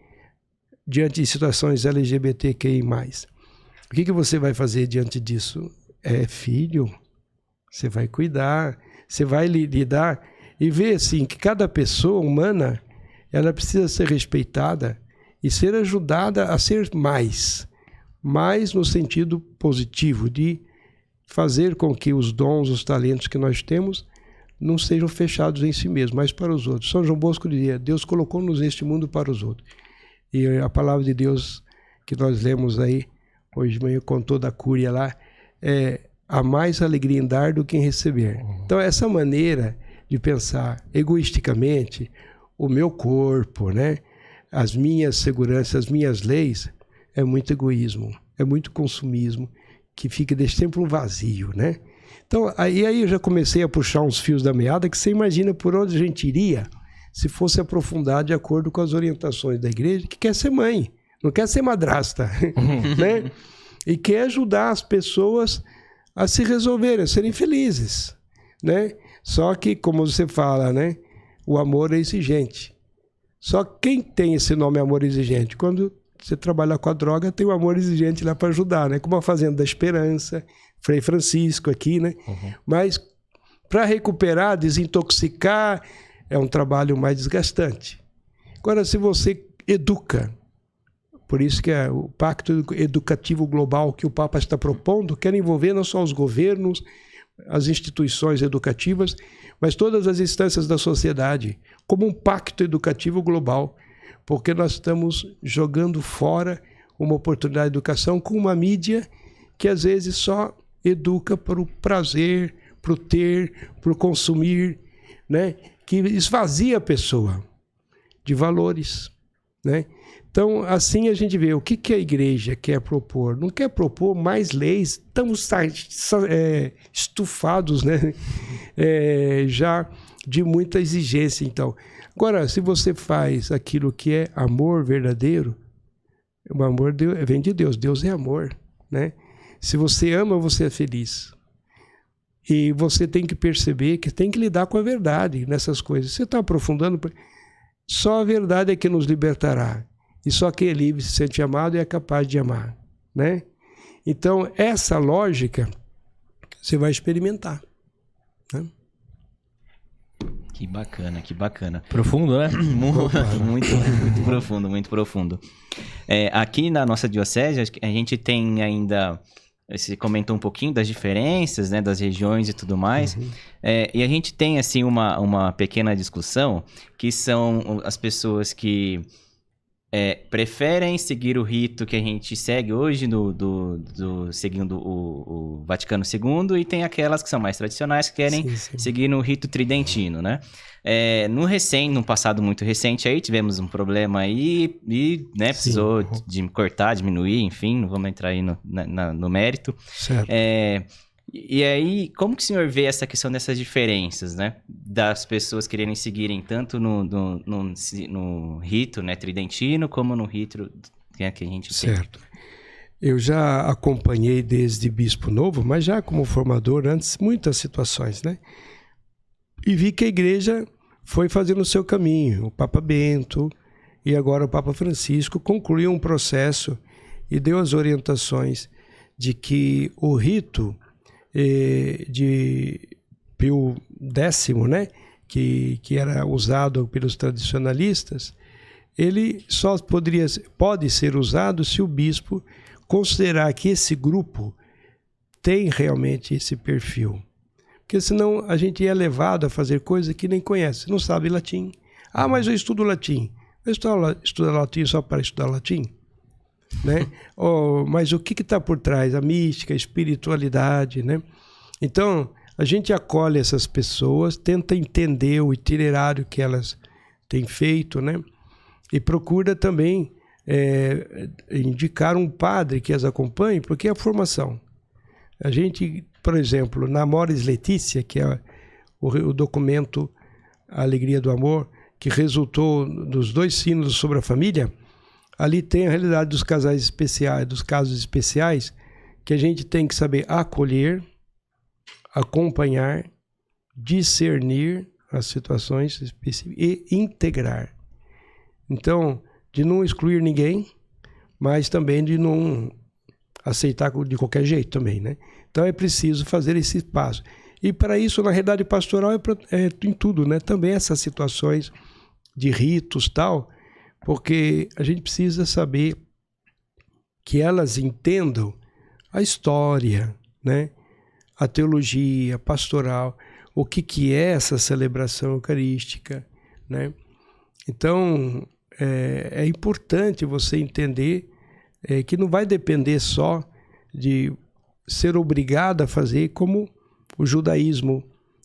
S3: diante de situações LGBTQI+. O que você vai fazer diante disso? Filho, você vai cuidar, Você vai lidar e ver assim, que cada pessoa humana ela precisa ser respeitada e ser ajudada a ser mais no sentido positivo, de fazer com que os dons, os talentos que nós temos não sejam fechados em si mesmo, mas para os outros. São João Bosco dizia, Deus colocou-nos neste mundo para os outros. E a palavra de Deus que nós lemos aí, hoje de manhã com toda a cúria lá, há mais alegria em dar do que em receber. Então essa maneira de pensar egoisticamente, o meu corpo, né? As minhas seguranças, as minhas leis, é muito egoísmo, é muito consumismo, que fica desse tempo um vazio, né? Então, aí eu já comecei a puxar uns fios da meada que você imagina por onde a gente iria se fosse aprofundar de acordo com as orientações da igreja, que quer ser mãe, não quer ser madrasta, né? E quer ajudar as pessoas a se resolverem, a serem felizes, né? Só que, como você fala, né? O amor é exigente. Só quem tem esse nome amor exigente? Quando você trabalha com a droga, tem o amor exigente lá para ajudar, né? Como a Fazenda da Esperança, Frei Francisco aqui, né? Mas para recuperar, desintoxicar, é um trabalho mais desgastante. Agora, se você educa, por isso que é o Pacto Educativo Global que o Papa está propondo, quer envolver não só os governos, as instituições educativas, mas todas as instâncias da sociedade, como um pacto educativo global, porque nós estamos jogando fora uma oportunidade de educação com uma mídia que às vezes só educa para o prazer, para o ter, para o consumir, né? Que esvazia a pessoa de valores, né? Então, assim a gente vê o que a igreja quer propor. Não quer propor mais leis, estamos estufados, né? Já de muita exigência, então. Agora, se você faz aquilo que é amor verdadeiro, o amor vem de Deus, Deus é amor, né? Se você ama, você é feliz. E você tem que perceber que tem que lidar com a verdade nessas coisas. Você está aprofundando, só a verdade é que nos libertará. E só quem é livre se sente amado e é capaz de amar, né? Então, essa lógica você vai experimentar, né?
S2: Que bacana, que bacana.
S1: Profundo, né?
S2: Muito profundo, muito profundo. Aqui na nossa diocese, a gente tem ainda... Você comentou um pouquinho das diferenças, né, das regiões e tudo mais. E a gente tem, assim, uma pequena discussão, que são as pessoas que preferem seguir o rito que a gente segue hoje, seguindo o Vaticano II, e tem aquelas que são mais tradicionais, que querem seguir no rito tridentino, né? No passado muito recente aí, tivemos um problema aí e, né, precisou de cortar, diminuir, enfim, não vamos entrar aí no mérito.
S3: Certo.
S2: E aí, como que o senhor vê essa questão dessas diferenças, né? Das pessoas quererem seguirem tanto no rito, né, tridentino, como no rito que a gente tem?
S3: Certo. Eu já acompanhei desde bispo novo, mas já como formador antes, muitas situações, né? E vi que a igreja foi fazendo o seu caminho. O Papa Bento e agora o Papa Francisco concluiu um processo e deu as orientações de que o rito de Pio X, né, que era usado pelos tradicionalistas, ele só pode ser usado se o bispo considerar que esse grupo tem realmente esse perfil. Porque senão a gente é levado a fazer coisa que nem conhece, não sabe latim. Ah, mas eu estudo latim. Eu estudo latim só para estudar latim? Né? Mas o que está por trás? A mística, a espiritualidade, né? Então, a gente acolhe essas pessoas, tenta entender o itinerário que elas têm feito, né? E procura também indicar um padre que as acompanhe, porque é a formação. A gente, por exemplo, na Amoris Laetitia, que é o documento A Alegria do Amor, que resultou dos 2 sínodos sobre a família, ali tem a realidade dos casais especiais, dos casos especiais, que a gente tem que saber acolher, acompanhar, discernir as situações específicas e integrar. Então, de não excluir ninguém, mas também de não aceitar de qualquer jeito também, né? Então é preciso fazer esse passo. E para isso, na realidade pastoral é em tudo, né? Também essas situações de ritos tal, porque a gente precisa saber que elas entendam a história, né? A teologia pastoral, o que é essa celebração eucarística, né? Então, é importante você entender que não vai depender só de ser obrigado a fazer como o judaísmo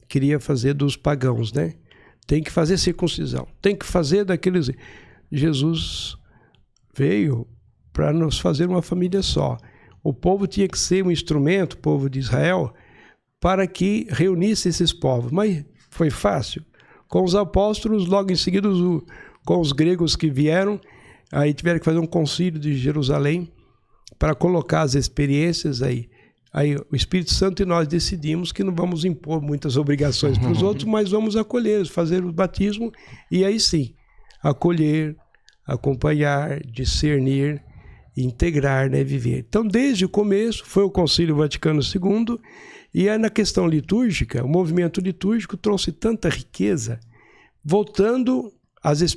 S3: queria fazer dos pagãos, né? Tem que fazer circuncisão, tem que fazer daqueles... Jesus veio para nos fazer uma família só. O povo tinha que ser um instrumento, o povo de Israel, para que reunisse esses povos. Mas foi fácil. Com os apóstolos, logo em seguida, com os gregos que vieram, aí tiveram que fazer um concílio de Jerusalém para colocar as experiências aí. Aí o Espírito Santo e nós decidimos que não vamos impor muitas obrigações para os outros, mas vamos acolher, fazer o batismo e aí sim, acolher, acompanhar, discernir, integrar, né, viver. Então, desde o começo, foi o Concílio Vaticano II, e aí na questão litúrgica, o movimento litúrgico trouxe tanta riqueza, voltando,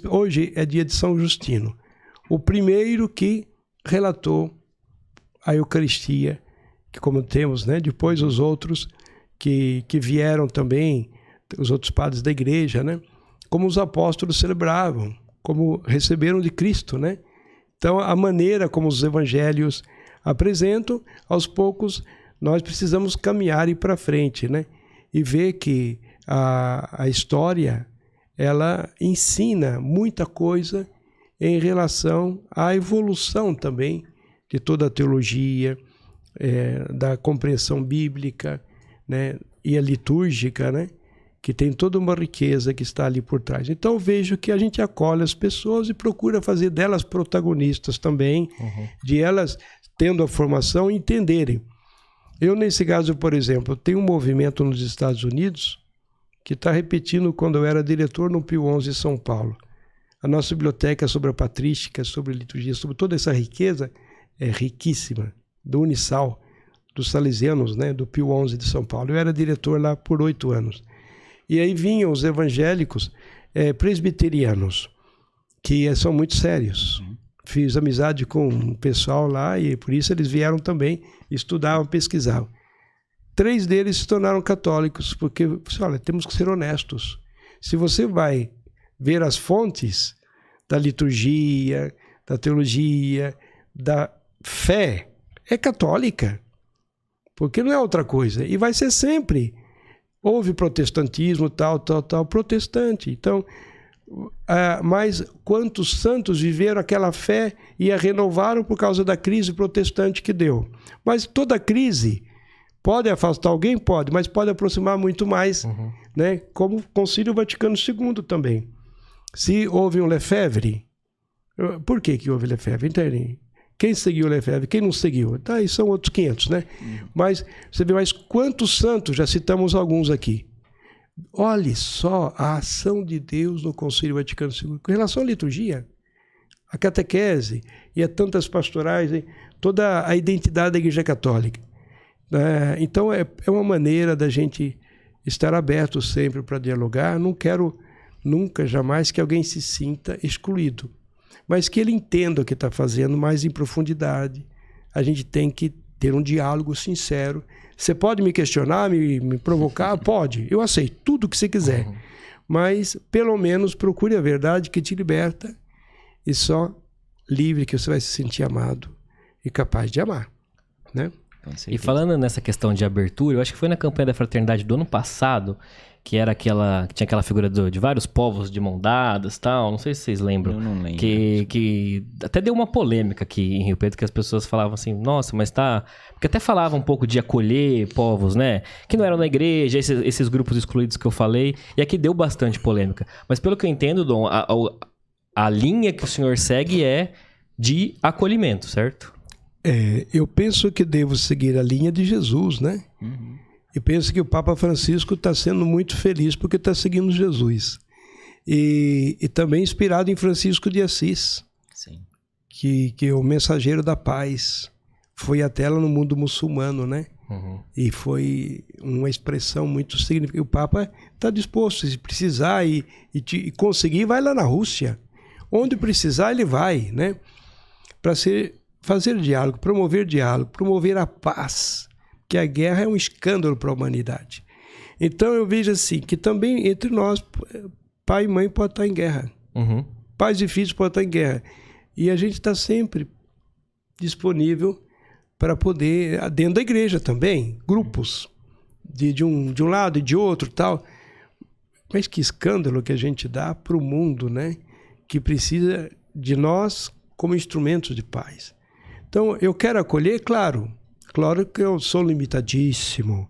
S3: hoje é dia de São Justino, o primeiro que relatou a Eucaristia, que como temos, né, depois os outros que vieram também, os outros padres da igreja, né, como os apóstolos celebravam, como receberam de Cristo, né? Então, a maneira como os evangelhos apresentam, aos poucos, nós precisamos caminhar e ir para frente, né? E ver que a história, ela ensina muita coisa em relação à evolução também de toda a teologia, da compreensão bíblica, né? E a litúrgica, né? Que tem toda uma riqueza que está ali por trás. Então eu vejo que a gente acolhe as pessoas e procura fazer delas protagonistas também, de elas, tendo a formação, entenderem. Eu, nesse caso, por exemplo, tenho um movimento nos Estados Unidos que está repetindo quando eu era diretor no Pio XI em São Paulo. A nossa biblioteca sobre a patrística, sobre a liturgia, sobre toda essa riqueza é riquíssima, do Unisal, dos salesianos, né, do Pio XI de São Paulo. Eu era diretor lá por 8 anos. E aí vinham os evangélicos presbiterianos, que são muito sérios. Fiz amizade com um pessoal lá e por isso eles vieram também, estudavam, pesquisavam. 3 deles se tornaram católicos, porque, olha, temos que ser honestos. Se você vai ver as fontes da liturgia, da teologia, da fé, é católica, porque não é outra coisa. E vai ser sempre... Houve protestantismo, tal, protestante. Então, mas quantos santos viveram aquela fé e a renovaram por causa da crise protestante que deu? Mas toda crise pode afastar alguém? Pode, mas pode aproximar muito mais, né? Como o Concílio Vaticano II também. Se houve um Lefebvre, por que houve Lefebvre? Entendem? Quem seguiu Lefebvre, quem não seguiu? Tá, aí são outros 500, né? Mas você vê, mas quantos santos, já citamos alguns aqui. Olhe só a ação de Deus no Concílio Vaticano II. Com relação à liturgia, a catequese e a tantas pastorais, toda a identidade da Igreja Católica. Então, é uma maneira da gente estar aberto sempre para dialogar. Não quero nunca, jamais, que alguém se sinta excluído. Mas que ele entenda o que está fazendo mais em profundidade. A gente tem que ter um diálogo sincero. Você pode me questionar, me provocar? Pode, eu aceito tudo o que você quiser. Mas, pelo menos, procure a verdade que te liberta e só livre que você vai se sentir amado e capaz de amar, né?
S1: E falando nessa questão de abertura, eu acho que foi na campanha da fraternidade do ano passado, que era que tinha aquela figura de vários povos de mão dadas e tal, não sei se vocês lembram.
S2: Eu não lembro.
S1: Que até deu uma polêmica aqui em Rio Preto, que as pessoas falavam assim, nossa, mas tá... Porque até falava um pouco de acolher povos, né? Que não eram na igreja, esses grupos excluídos que eu falei, e aqui deu bastante polêmica. Mas pelo que eu entendo, Dom, a linha que o senhor segue é de acolhimento, certo?
S3: Eu penso que devo seguir a linha de Jesus, né? E penso que o Papa Francisco está sendo muito feliz porque está seguindo Jesus. E também inspirado em Francisco de Assis,
S2: Sim.
S3: Que é o mensageiro da paz. Foi até lá no mundo muçulmano, né? E foi uma expressão muito significativa. O Papa está disposto, se precisar e conseguir, vai lá na Rússia. Onde precisar, ele vai, né? Para fazer diálogo, promover a paz. Que a guerra é um escândalo para a humanidade. Então eu vejo assim, que também entre nós, pai e mãe podem estar em guerra. Pais e filhos podem estar em guerra. E a gente está sempre disponível para poder, dentro da igreja também, grupos de um lado e de outro tal. Mas que escândalo que a gente dá para o mundo, né? Que precisa de nós como instrumentos de paz. Então, eu quero acolher, claro que eu sou limitadíssimo.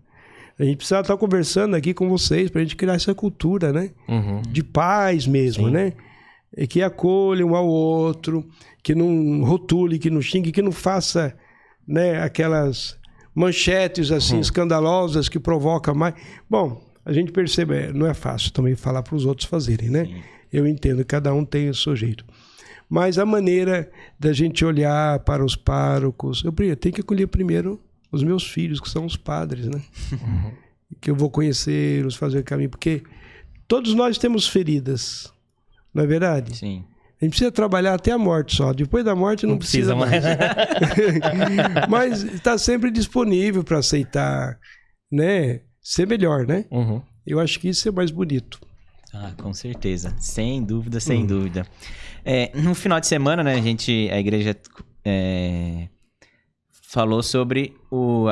S3: A gente precisa estar conversando aqui com vocês para a gente criar essa cultura, né? De paz mesmo, né? E que acolha um ao outro, que não rotule, que não xingue, que não faça, né, aquelas manchetes assim escandalosas que provocam mais. Bom, a gente percebe, não é fácil também falar para os outros fazerem, né? Sim. Eu entendo, cada um tem o seu jeito. Mas a maneira da gente olhar para os párocos, eu tenho que acolher primeiro os meus filhos, que são os padres, né? Que eu vou conhecê-los, fazer o caminho, porque todos nós temos feridas, não é verdade?
S2: Sim.
S3: A gente precisa trabalhar até a morte só. Depois da morte não precisa mais. Mas está sempre disponível para aceitar, né? Ser melhor, né? Eu acho que isso é mais bonito.
S2: Ah, com certeza. Sem dúvida, sem dúvida. No final de semana, né, a igreja falou sobre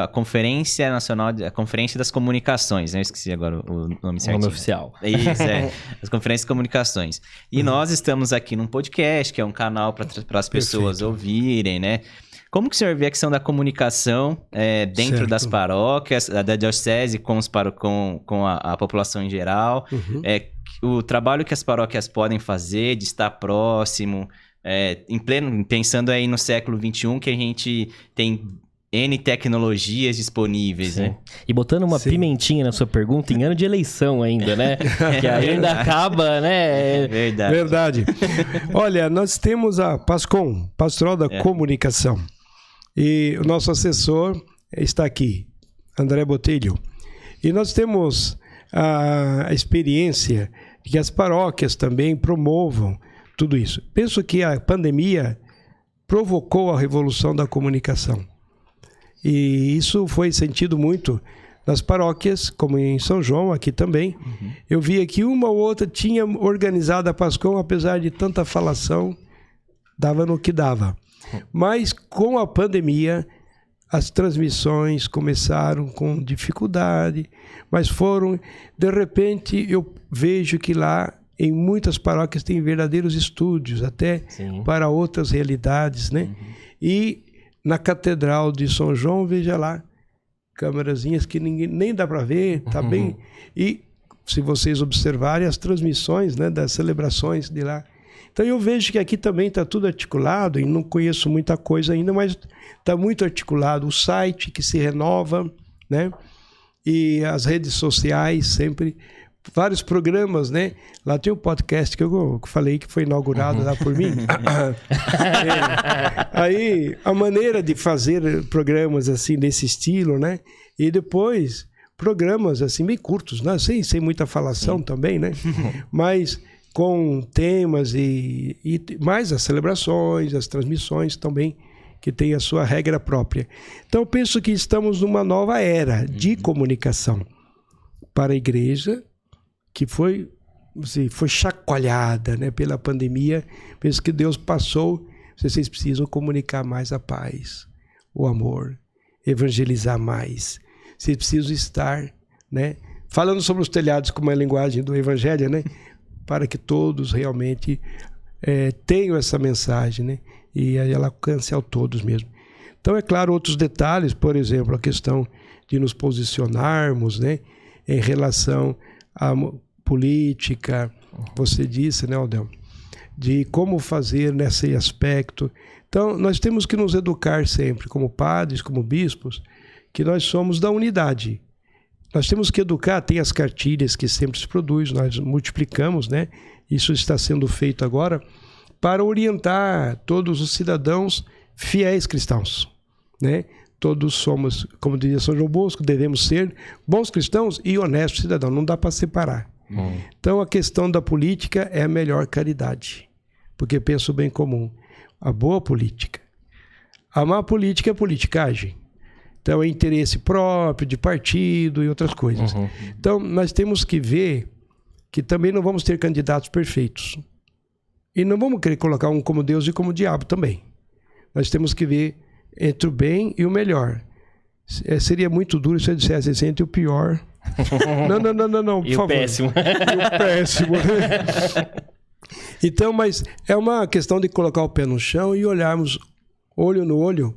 S2: a Conferência Nacional, a Conferência das Comunicações, né? Eu esqueci agora o nome certinho.
S1: O nome oficial.
S2: Isso, as Conferências de Comunicações. E nós estamos aqui num podcast, que é um canal para as pessoas ouvirem, né? Como que o senhor vê a questão da comunicação dentro das paróquias, da diocese com a população em geral? O trabalho que as paróquias podem fazer de estar próximo, pensando aí no século XXI, que a gente tem N tecnologias disponíveis, né?
S1: E botando uma pimentinha na sua pergunta, em ano de eleição ainda, né? Que ainda acaba, né?
S3: Verdade. Olha, nós temos a PASCOM, Pastoral da Comunicação. E o nosso assessor está aqui, André Botelho. E nós temos a experiência de que as paróquias também promovam tudo isso. Penso que a pandemia provocou a revolução da comunicação. E isso foi sentido muito nas paróquias, como em São João, aqui também. Eu via que uma ou outra tinha organizado a PASCOM, apesar de tanta falação, dava no que dava. Mas com a pandemia, as transmissões começaram com dificuldade, mas foram... De repente, eu vejo que lá, em muitas paróquias, tem verdadeiros estúdios, até para outras realidades, né? E na Catedral de São João, veja lá, câmerazinhas que nem dá para ver, tá bem... E, se vocês observarem, as transmissões, né, das celebrações de lá. Então eu vejo que aqui também está tudo articulado, e não conheço muita coisa ainda, mas está muito articulado. O site que se renova, né? E as redes sociais sempre, vários programas, né? Lá tem um podcast que eu falei que foi inaugurado lá por mim. Aí a maneira de fazer programas assim desse estilo, né? E depois programas assim bem curtos, né? Sem muita falação também, né? Mas com temas e mais as celebrações, as transmissões também, que tem a sua regra própria. Então, eu penso que estamos numa nova era de comunicação para a igreja, que foi chacoalhada, né, pela pandemia. Penso que Deus passou, vocês precisam comunicar mais a paz, o amor, evangelizar mais. Vocês precisam estar, né, falando sobre os telhados como a linguagem do evangelho, né, para que todos realmente tenham essa mensagem, né? E aí ela alcance a todos mesmo. Então, é claro, outros detalhes, por exemplo, a questão de nos posicionarmos, né, em relação à política, você disse, né, Aldão, de como fazer nesse aspecto. Então, nós temos que nos educar sempre, como padres, como bispos, que nós somos da unidade. Nós temos que educar, tem as cartilhas que sempre se produz, nós multiplicamos, né? Isso está sendo feito agora para orientar todos os cidadãos fiéis cristãos, né? todos somos, como dizia São João Bosco, devemos ser bons cristãos e honestos cidadãos. Não dá para separar. Então, a questão da política é a melhor caridade, porque pensa o bem comum. A boa política. A má política é politicagem. Então, é interesse próprio, de partido e outras coisas. Então, nós temos que ver que também não vamos ter candidatos perfeitos. E não vamos querer colocar um como Deus e como diabo também. Nós temos que ver entre o bem e o melhor. Seria muito duro se eu dissesse assim, entre o pior... Não, por
S1: e
S3: favor.
S1: O péssimo.
S3: E o péssimo. Então, mas é uma questão de colocar o pé no chão e olharmos olho no olho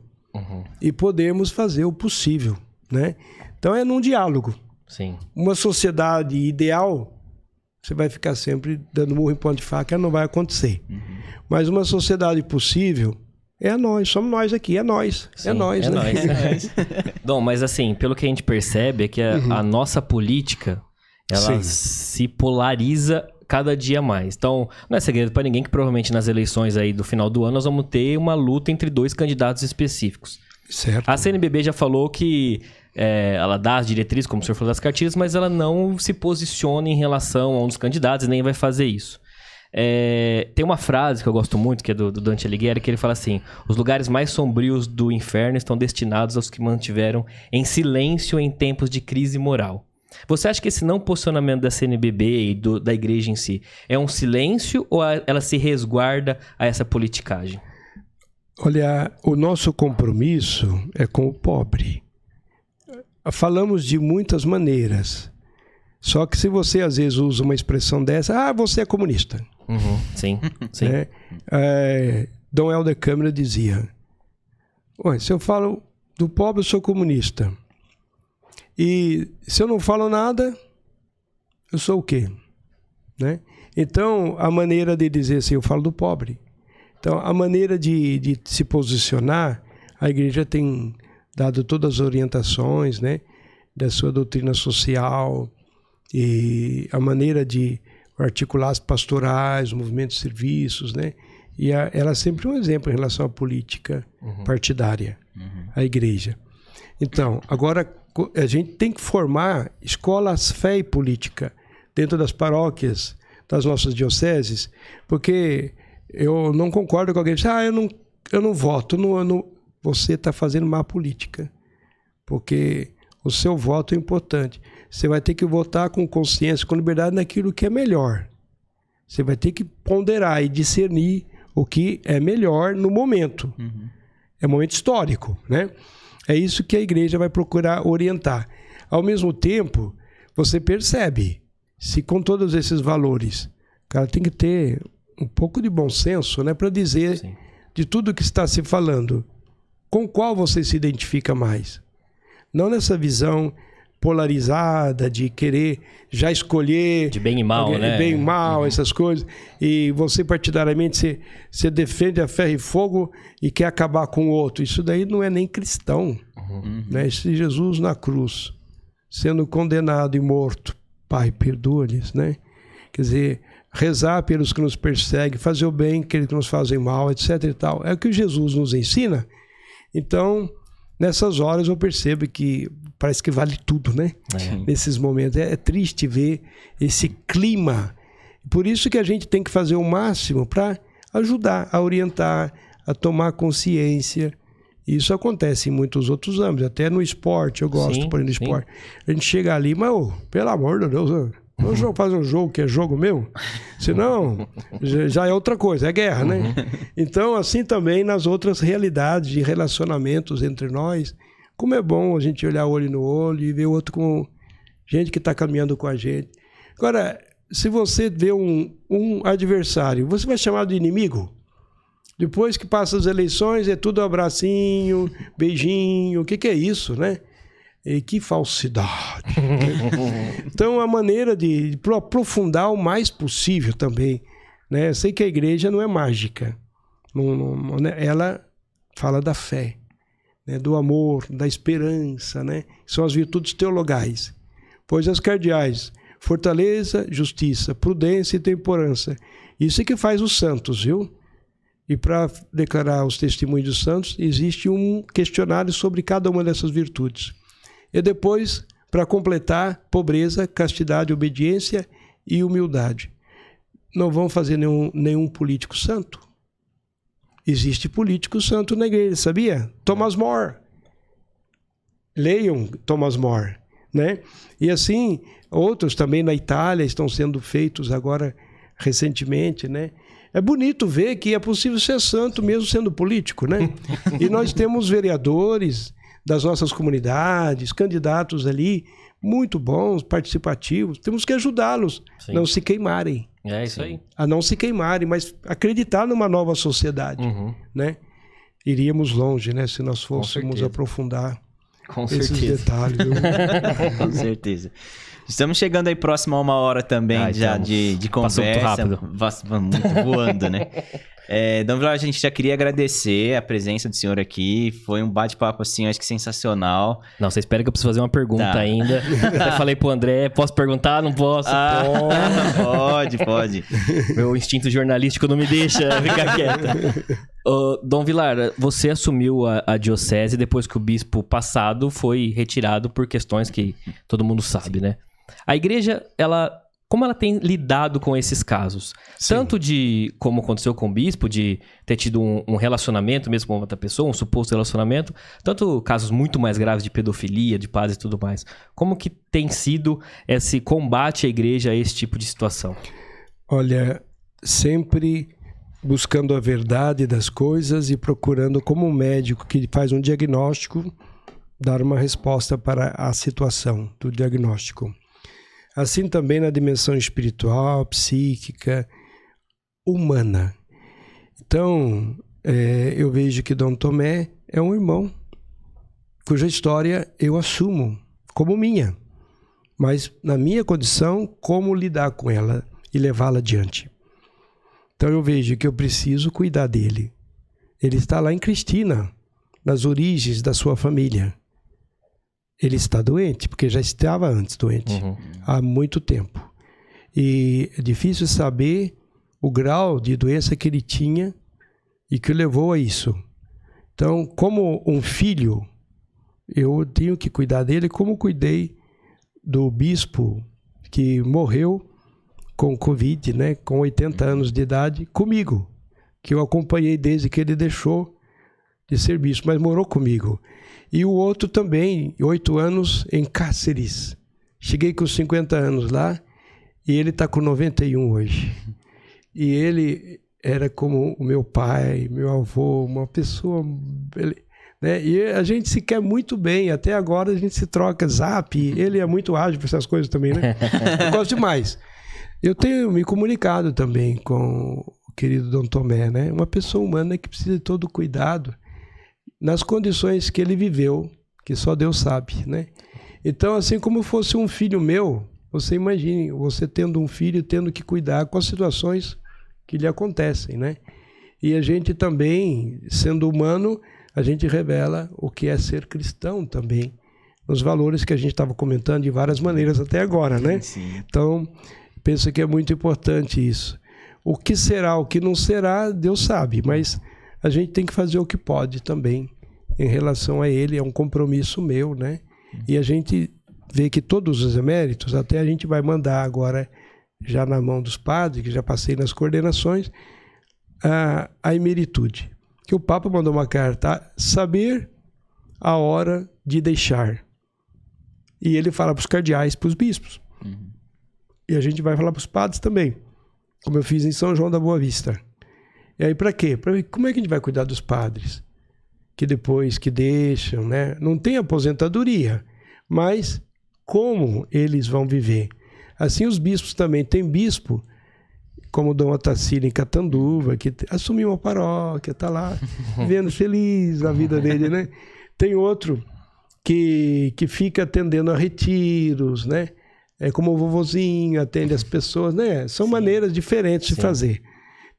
S3: e podermos fazer o possível, né? Então, é num diálogo.
S1: Sim.
S3: Uma sociedade ideal, você vai ficar sempre dando murro em ponta de faca, não vai acontecer. Mas uma sociedade possível... É nós, somos nós aqui, é nós.
S1: Sim,
S3: é nós,
S1: é
S3: né?
S1: nós. Dom, mas assim, pelo que a gente percebe é que a nossa política, ela se polariza cada dia mais. Então, não é segredo para ninguém que provavelmente nas eleições aí do final do ano nós vamos ter uma luta entre 2 candidatos específicos.
S3: Certo.
S1: A CNBB já falou que ela dá as diretrizes, como o senhor falou, das cartilhas, mas ela não se posiciona em relação a um dos candidatos e nem vai fazer isso. Tem uma frase que eu gosto muito, que é do Dante Alighieri, que ele fala assim: os lugares mais sombrios do inferno estão destinados aos que mantiveram em silêncio em tempos de crise moral. Você acha que esse não posicionamento da CNBB e da igreja em si é um silêncio ou ela se resguarda a essa politicagem?
S3: Olha, o nosso compromisso é com o pobre. Falamos de muitas maneiras. Só que se você às vezes usa uma expressão dessa, você é comunista.
S1: Sim.
S3: Né? Dom Helder Câmara dizia, se eu falo do pobre, eu sou comunista. E se eu não falo nada, eu sou o quê? Né? Então, a maneira de dizer assim, eu falo do pobre. Então, a maneira de se posicionar, a igreja tem dado todas as orientações, né, da sua doutrina social, e a maneira de articular as pastorais, os movimentos de serviços, né? E ela é sempre um exemplo em relação à política partidária, a igreja. Então, agora a gente tem que formar escolas fé e política dentro das paróquias, das nossas dioceses, porque eu não concordo com alguém que diz, eu não voto, você está fazendo má política, porque o seu voto é importante. Você vai ter que votar com consciência, com liberdade naquilo que é melhor. Você vai ter que ponderar e discernir o que é melhor no momento. É um momento histórico, né? É isso que a igreja vai procurar orientar. Ao mesmo tempo, você percebe, se com todos esses valores, o cara tem que ter um pouco de bom senso, né, para dizer de tudo que está se falando, com qual você se identifica mais. Não nessa visão polarizada de querer já escolher...
S1: De bem e mal, né?
S3: Bem e mal, essas coisas. E você partidariamente, você defende a ferro e fogo e quer acabar com o outro. Isso daí não é nem cristão. Né? Se Jesus na cruz, sendo condenado e morto, Pai, perdoa-lhes, né? Quer dizer, rezar pelos que nos perseguem, fazer o bem, aqueles que nos fazem mal, etc. e tal. É o que Jesus nos ensina. Então, nessas horas eu percebo que parece que vale tudo, né? Nesses momentos. É triste ver esse clima. Por isso que a gente tem que fazer o máximo para ajudar, a orientar, a tomar consciência. Isso acontece em muitos outros âmbitos, até no esporte, eu gosto, por exemplo, do esporte. A gente chega ali, mas, pelo amor de Deus, vamos fazer um jogo que é jogo meu? Senão, já é outra coisa, é guerra, né? Então, assim também nas outras realidades de relacionamentos entre nós, como é bom a gente olhar olho no olho e ver o outro com gente que está caminhando com a gente. Agora, se você vê um adversário, você vai chamar de inimigo? Depois que passa as eleições, é tudo abracinho, beijinho, o que é isso, né? E que falsidade. Então, a maneira de aprofundar o mais possível também, né? Eu sei que a igreja não é mágica. Ela fala da fé, né? Do amor, da esperança, né? São as virtudes teologais. Pois as cardeais, fortaleza, justiça, prudência e temperança. Isso é que faz os santos, viu? E para declarar os testemunhos dos santos, existe um questionário sobre cada uma dessas virtudes. E depois, para completar, pobreza, castidade, obediência e humildade. Não vão fazer nenhum político santo. Existe político santo na igreja, sabia? Thomas More. Leiam Thomas More, né? E assim, outros também na Itália estão sendo feitos agora recentemente, né? É bonito ver que é possível ser santo mesmo sendo político, né? E nós temos vereadores das nossas comunidades, candidatos ali, muito bons, participativos. Temos que ajudá-los a não se queimarem.
S1: É isso aí.
S3: A não se queimarem, mas acreditar numa nova sociedade, né? Iríamos longe, né? Se nós fôssemos aprofundar esses detalhes.
S2: Com certeza. Estamos chegando aí próximo a 1 hora também já de conversa. Passou muito rápido. Muito voando, né? Dom Vilar, a gente já queria agradecer a presença do senhor aqui. Foi um bate-papo, assim, acho que sensacional.
S1: Não, você espera que eu preciso fazer uma pergunta ainda. Até falei pro André, posso perguntar? Não posso?
S2: Pode.
S1: Meu instinto jornalístico não me deixa ficar quieto. Dom Vilar, você assumiu a diocese depois que o bispo passado foi retirado por questões que todo mundo sabe, né? A igreja, como ela tem lidado com esses casos? Sim. Tanto como aconteceu com o bispo, de ter tido um relacionamento mesmo com outra pessoa, um suposto relacionamento, tanto casos muito mais graves de pedofilia, de padres e tudo mais. Como que tem sido esse combate à igreja a esse tipo de situação?
S3: Olha, sempre buscando a verdade das coisas e procurando, como um médico que faz um diagnóstico, dar uma resposta para a situação do diagnóstico. Assim também na dimensão espiritual, psíquica, humana. Então, eu vejo que Dom Tomé é um irmão, cuja história eu assumo como minha, mas na minha condição, como lidar com ela e levá-la adiante. Então eu vejo que eu preciso cuidar dele. Ele está lá em Cristina, nas origens da sua família. Ele está doente, porque já estava antes doente, há muito tempo. E é difícil saber o grau de doença que ele tinha e que levou a isso. Então, como um filho, eu tenho que cuidar dele como cuidei do bispo que morreu com Covid, né, com 80 anos de idade, comigo, que eu acompanhei desde que ele deixou de ser bispo, mas morou comigo. E o outro também, 8 anos, em Cáceres. Cheguei com 50 anos lá e ele está com 91 hoje. E ele era como o meu pai, meu avô, uma pessoa... né? E a gente se quer muito bem, até agora a gente se troca zap, ele é muito ágil para essas coisas também, né? Eu gosto demais. Eu tenho me comunicado também com o querido Dom Tomé, né? Uma pessoa humana que precisa de todo cuidado nas condições que ele viveu, que só Deus sabe, né? Então, assim como fosse um filho meu, você imagine, você tendo um filho, tendo que cuidar com as situações que lhe acontecem, né? E a gente também, sendo humano, a gente revela o que é ser cristão também, nos valores que a gente estava comentando de várias maneiras até agora, né?
S2: Sim.
S3: Então, penso que é muito importante isso. O que será, o que não será, Deus sabe, mas a gente tem que fazer o que pode também em relação a ele, é um compromisso meu, né? E a gente vê que todos os eméritos, até a gente vai mandar agora, já na mão dos padres, que já passei nas coordenações, a emeritude. Que o Papa mandou uma carta, saber a hora de deixar. E ele fala para os cardeais, para os bispos. E a gente vai falar para os padres também, como eu fiz em São João da Boa Vista. E aí para quê? Como é que a gente vai cuidar dos padres? Que depois que deixam, né? Não tem aposentadoria, mas como eles vão viver? Assim os bispos também. Tem bispo, como Dom Otacílio em Catanduva, que assumiu uma paróquia, está lá vivendo feliz a vida dele, né? Tem outro que fica atendendo a retiros, né? É como o vovozinho atende as pessoas, né? São maneiras diferentes de fazer.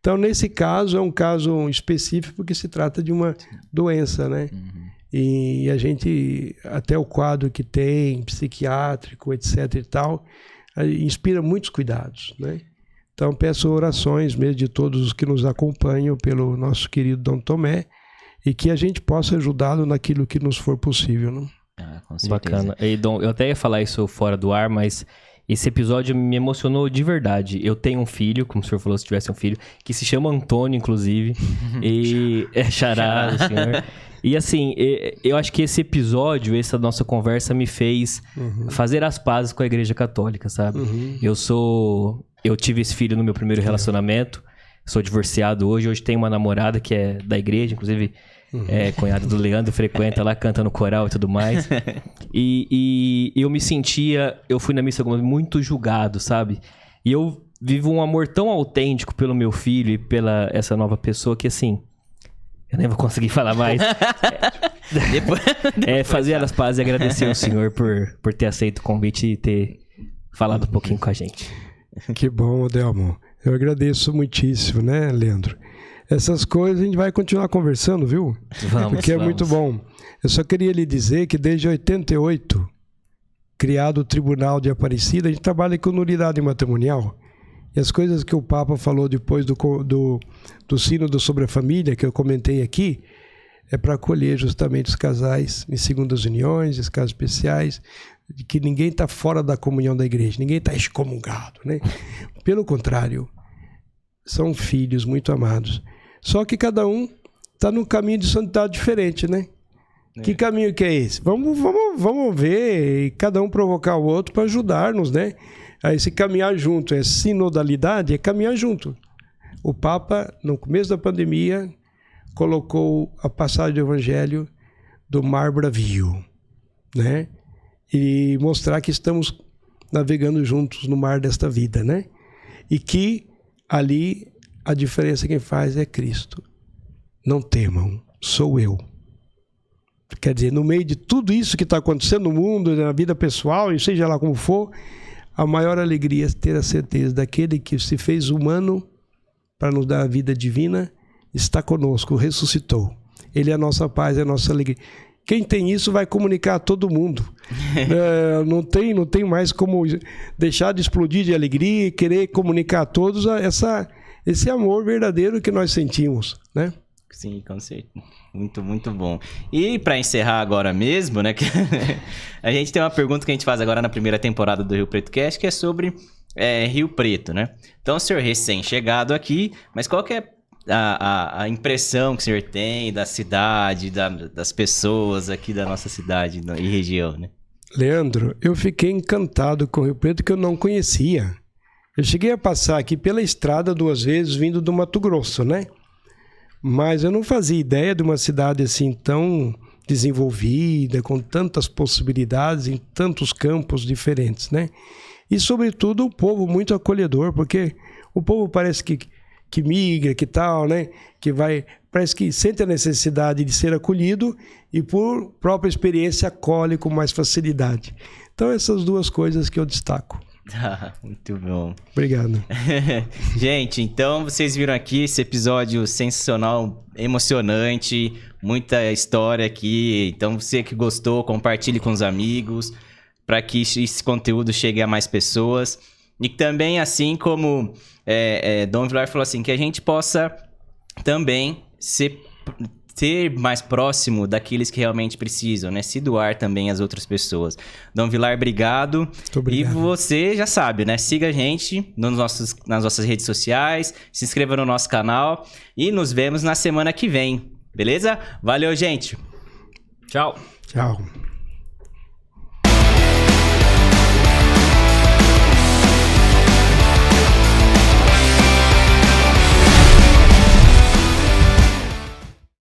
S3: Então, nesse caso, é um caso específico porque se trata de uma doença, né? E a gente, até o quadro que tem, psiquiátrico, etc e tal, inspira muitos cuidados, né? Então, peço orações mesmo de todos os que nos acompanham pelo nosso querido Dom Tomé e que a gente possa ajudá-lo naquilo que nos for possível, não?
S2: Com certeza.
S1: Bacana. E, Dom, eu até ia falar isso fora do ar, mas esse episódio me emocionou de verdade. Eu tenho um filho, como o senhor falou, se tivesse um filho, que se chama Antônio, inclusive. E é xará do senhor. E assim, eu acho que esse episódio, essa nossa conversa me fez fazer as pazes com a Igreja Católica, sabe? Eu tive esse filho no meu primeiro relacionamento, sou divorciado hoje tenho uma namorada que é da igreja, inclusive é cunhada do Leandro, frequenta lá, canta no coral e tudo mais. E eu me sentia, eu fui na missa muito julgado, sabe? E eu vivo um amor tão autêntico pelo meu filho e pela essa nova pessoa que assim... Eu nem vou conseguir falar mais.
S2: Depois
S1: fazer as pazes e agradecer ao senhor por ter aceito o convite e ter falado um pouquinho com a gente.
S3: Que bom, Adelmo. Eu agradeço muitíssimo, né, Leandro? Essas coisas a gente vai continuar conversando, viu? Porque é muito bom. Eu só queria lhe dizer que desde 88, criado o Tribunal de Aparecida, a gente trabalha com nulidade matrimonial. E as coisas que o Papa falou depois do sínodo sobre a família, que eu comentei aqui, é para acolher justamente os casais em segundas uniões, os casos especiais, de que ninguém está fora da comunhão da igreja, ninguém está excomungado, né? Pelo contrário, são filhos muito amados. Só que cada um está num caminho de santidade diferente, né? Que caminho que é esse? Vamos ver e cada um provocar o outro para ajudar-nos, né? A esse caminhar junto, é sinodalidade, é caminhar junto. O Papa, no começo da pandemia, colocou a passagem do Evangelho do Mar Bravio, né? E mostrar que estamos navegando juntos no mar desta vida, né? E que ali a diferença quem faz é Cristo. Não temam, sou eu. Quer dizer, no meio de tudo isso que está acontecendo no mundo, na vida pessoal, e seja lá como for, a maior alegria é ter a certeza daquele que se fez humano para nos dar a vida divina, está conosco, ressuscitou. Ele é a nossa paz, é a nossa alegria. Quem tem isso vai comunicar a todo mundo. Não tem mais como deixar de explodir de alegria e querer comunicar a todos esse amor verdadeiro que nós sentimos, né?
S2: Sim, com certeza. Muito, muito bom. E para encerrar agora mesmo, né? A gente tem uma pergunta que a gente faz agora na primeira temporada do Rio Preto Cast, que é sobre Rio Preto, né? Então, o senhor recém-chegado aqui, mas qual que é a impressão que o senhor tem da cidade, das pessoas aqui da nossa cidade e região, né?
S3: Leandro, eu fiquei encantado com o Rio Preto que eu não conhecia. Eu cheguei a passar aqui pela estrada 2 vezes vindo do Mato Grosso, né? Mas eu não fazia ideia de uma cidade assim tão desenvolvida, com tantas possibilidades em tantos campos diferentes, né? E, sobretudo, o povo muito acolhedor, porque o povo parece que migra, que tal, né? Que parece que sente a necessidade de ser acolhido e, por própria experiência, acolhe com mais facilidade. Então, essas 2 coisas que eu destaco.
S2: Muito bom.
S3: Obrigado.
S2: Gente, então vocês viram aqui esse episódio sensacional, emocionante, muita história aqui. Então você que gostou, compartilhe com os amigos para que esse conteúdo chegue a mais pessoas. E também, assim como Dom Vilar falou assim, que a gente possa também ser mais próximo daqueles que realmente precisam, né? Se doar também às outras pessoas. Dom Vilar, obrigado.
S3: Muito obrigado.
S2: E você já sabe, né? Siga a gente nas nossas redes sociais, se inscreva no nosso canal e nos vemos na semana que vem, beleza? Valeu, gente!
S1: Tchau!
S3: Tchau!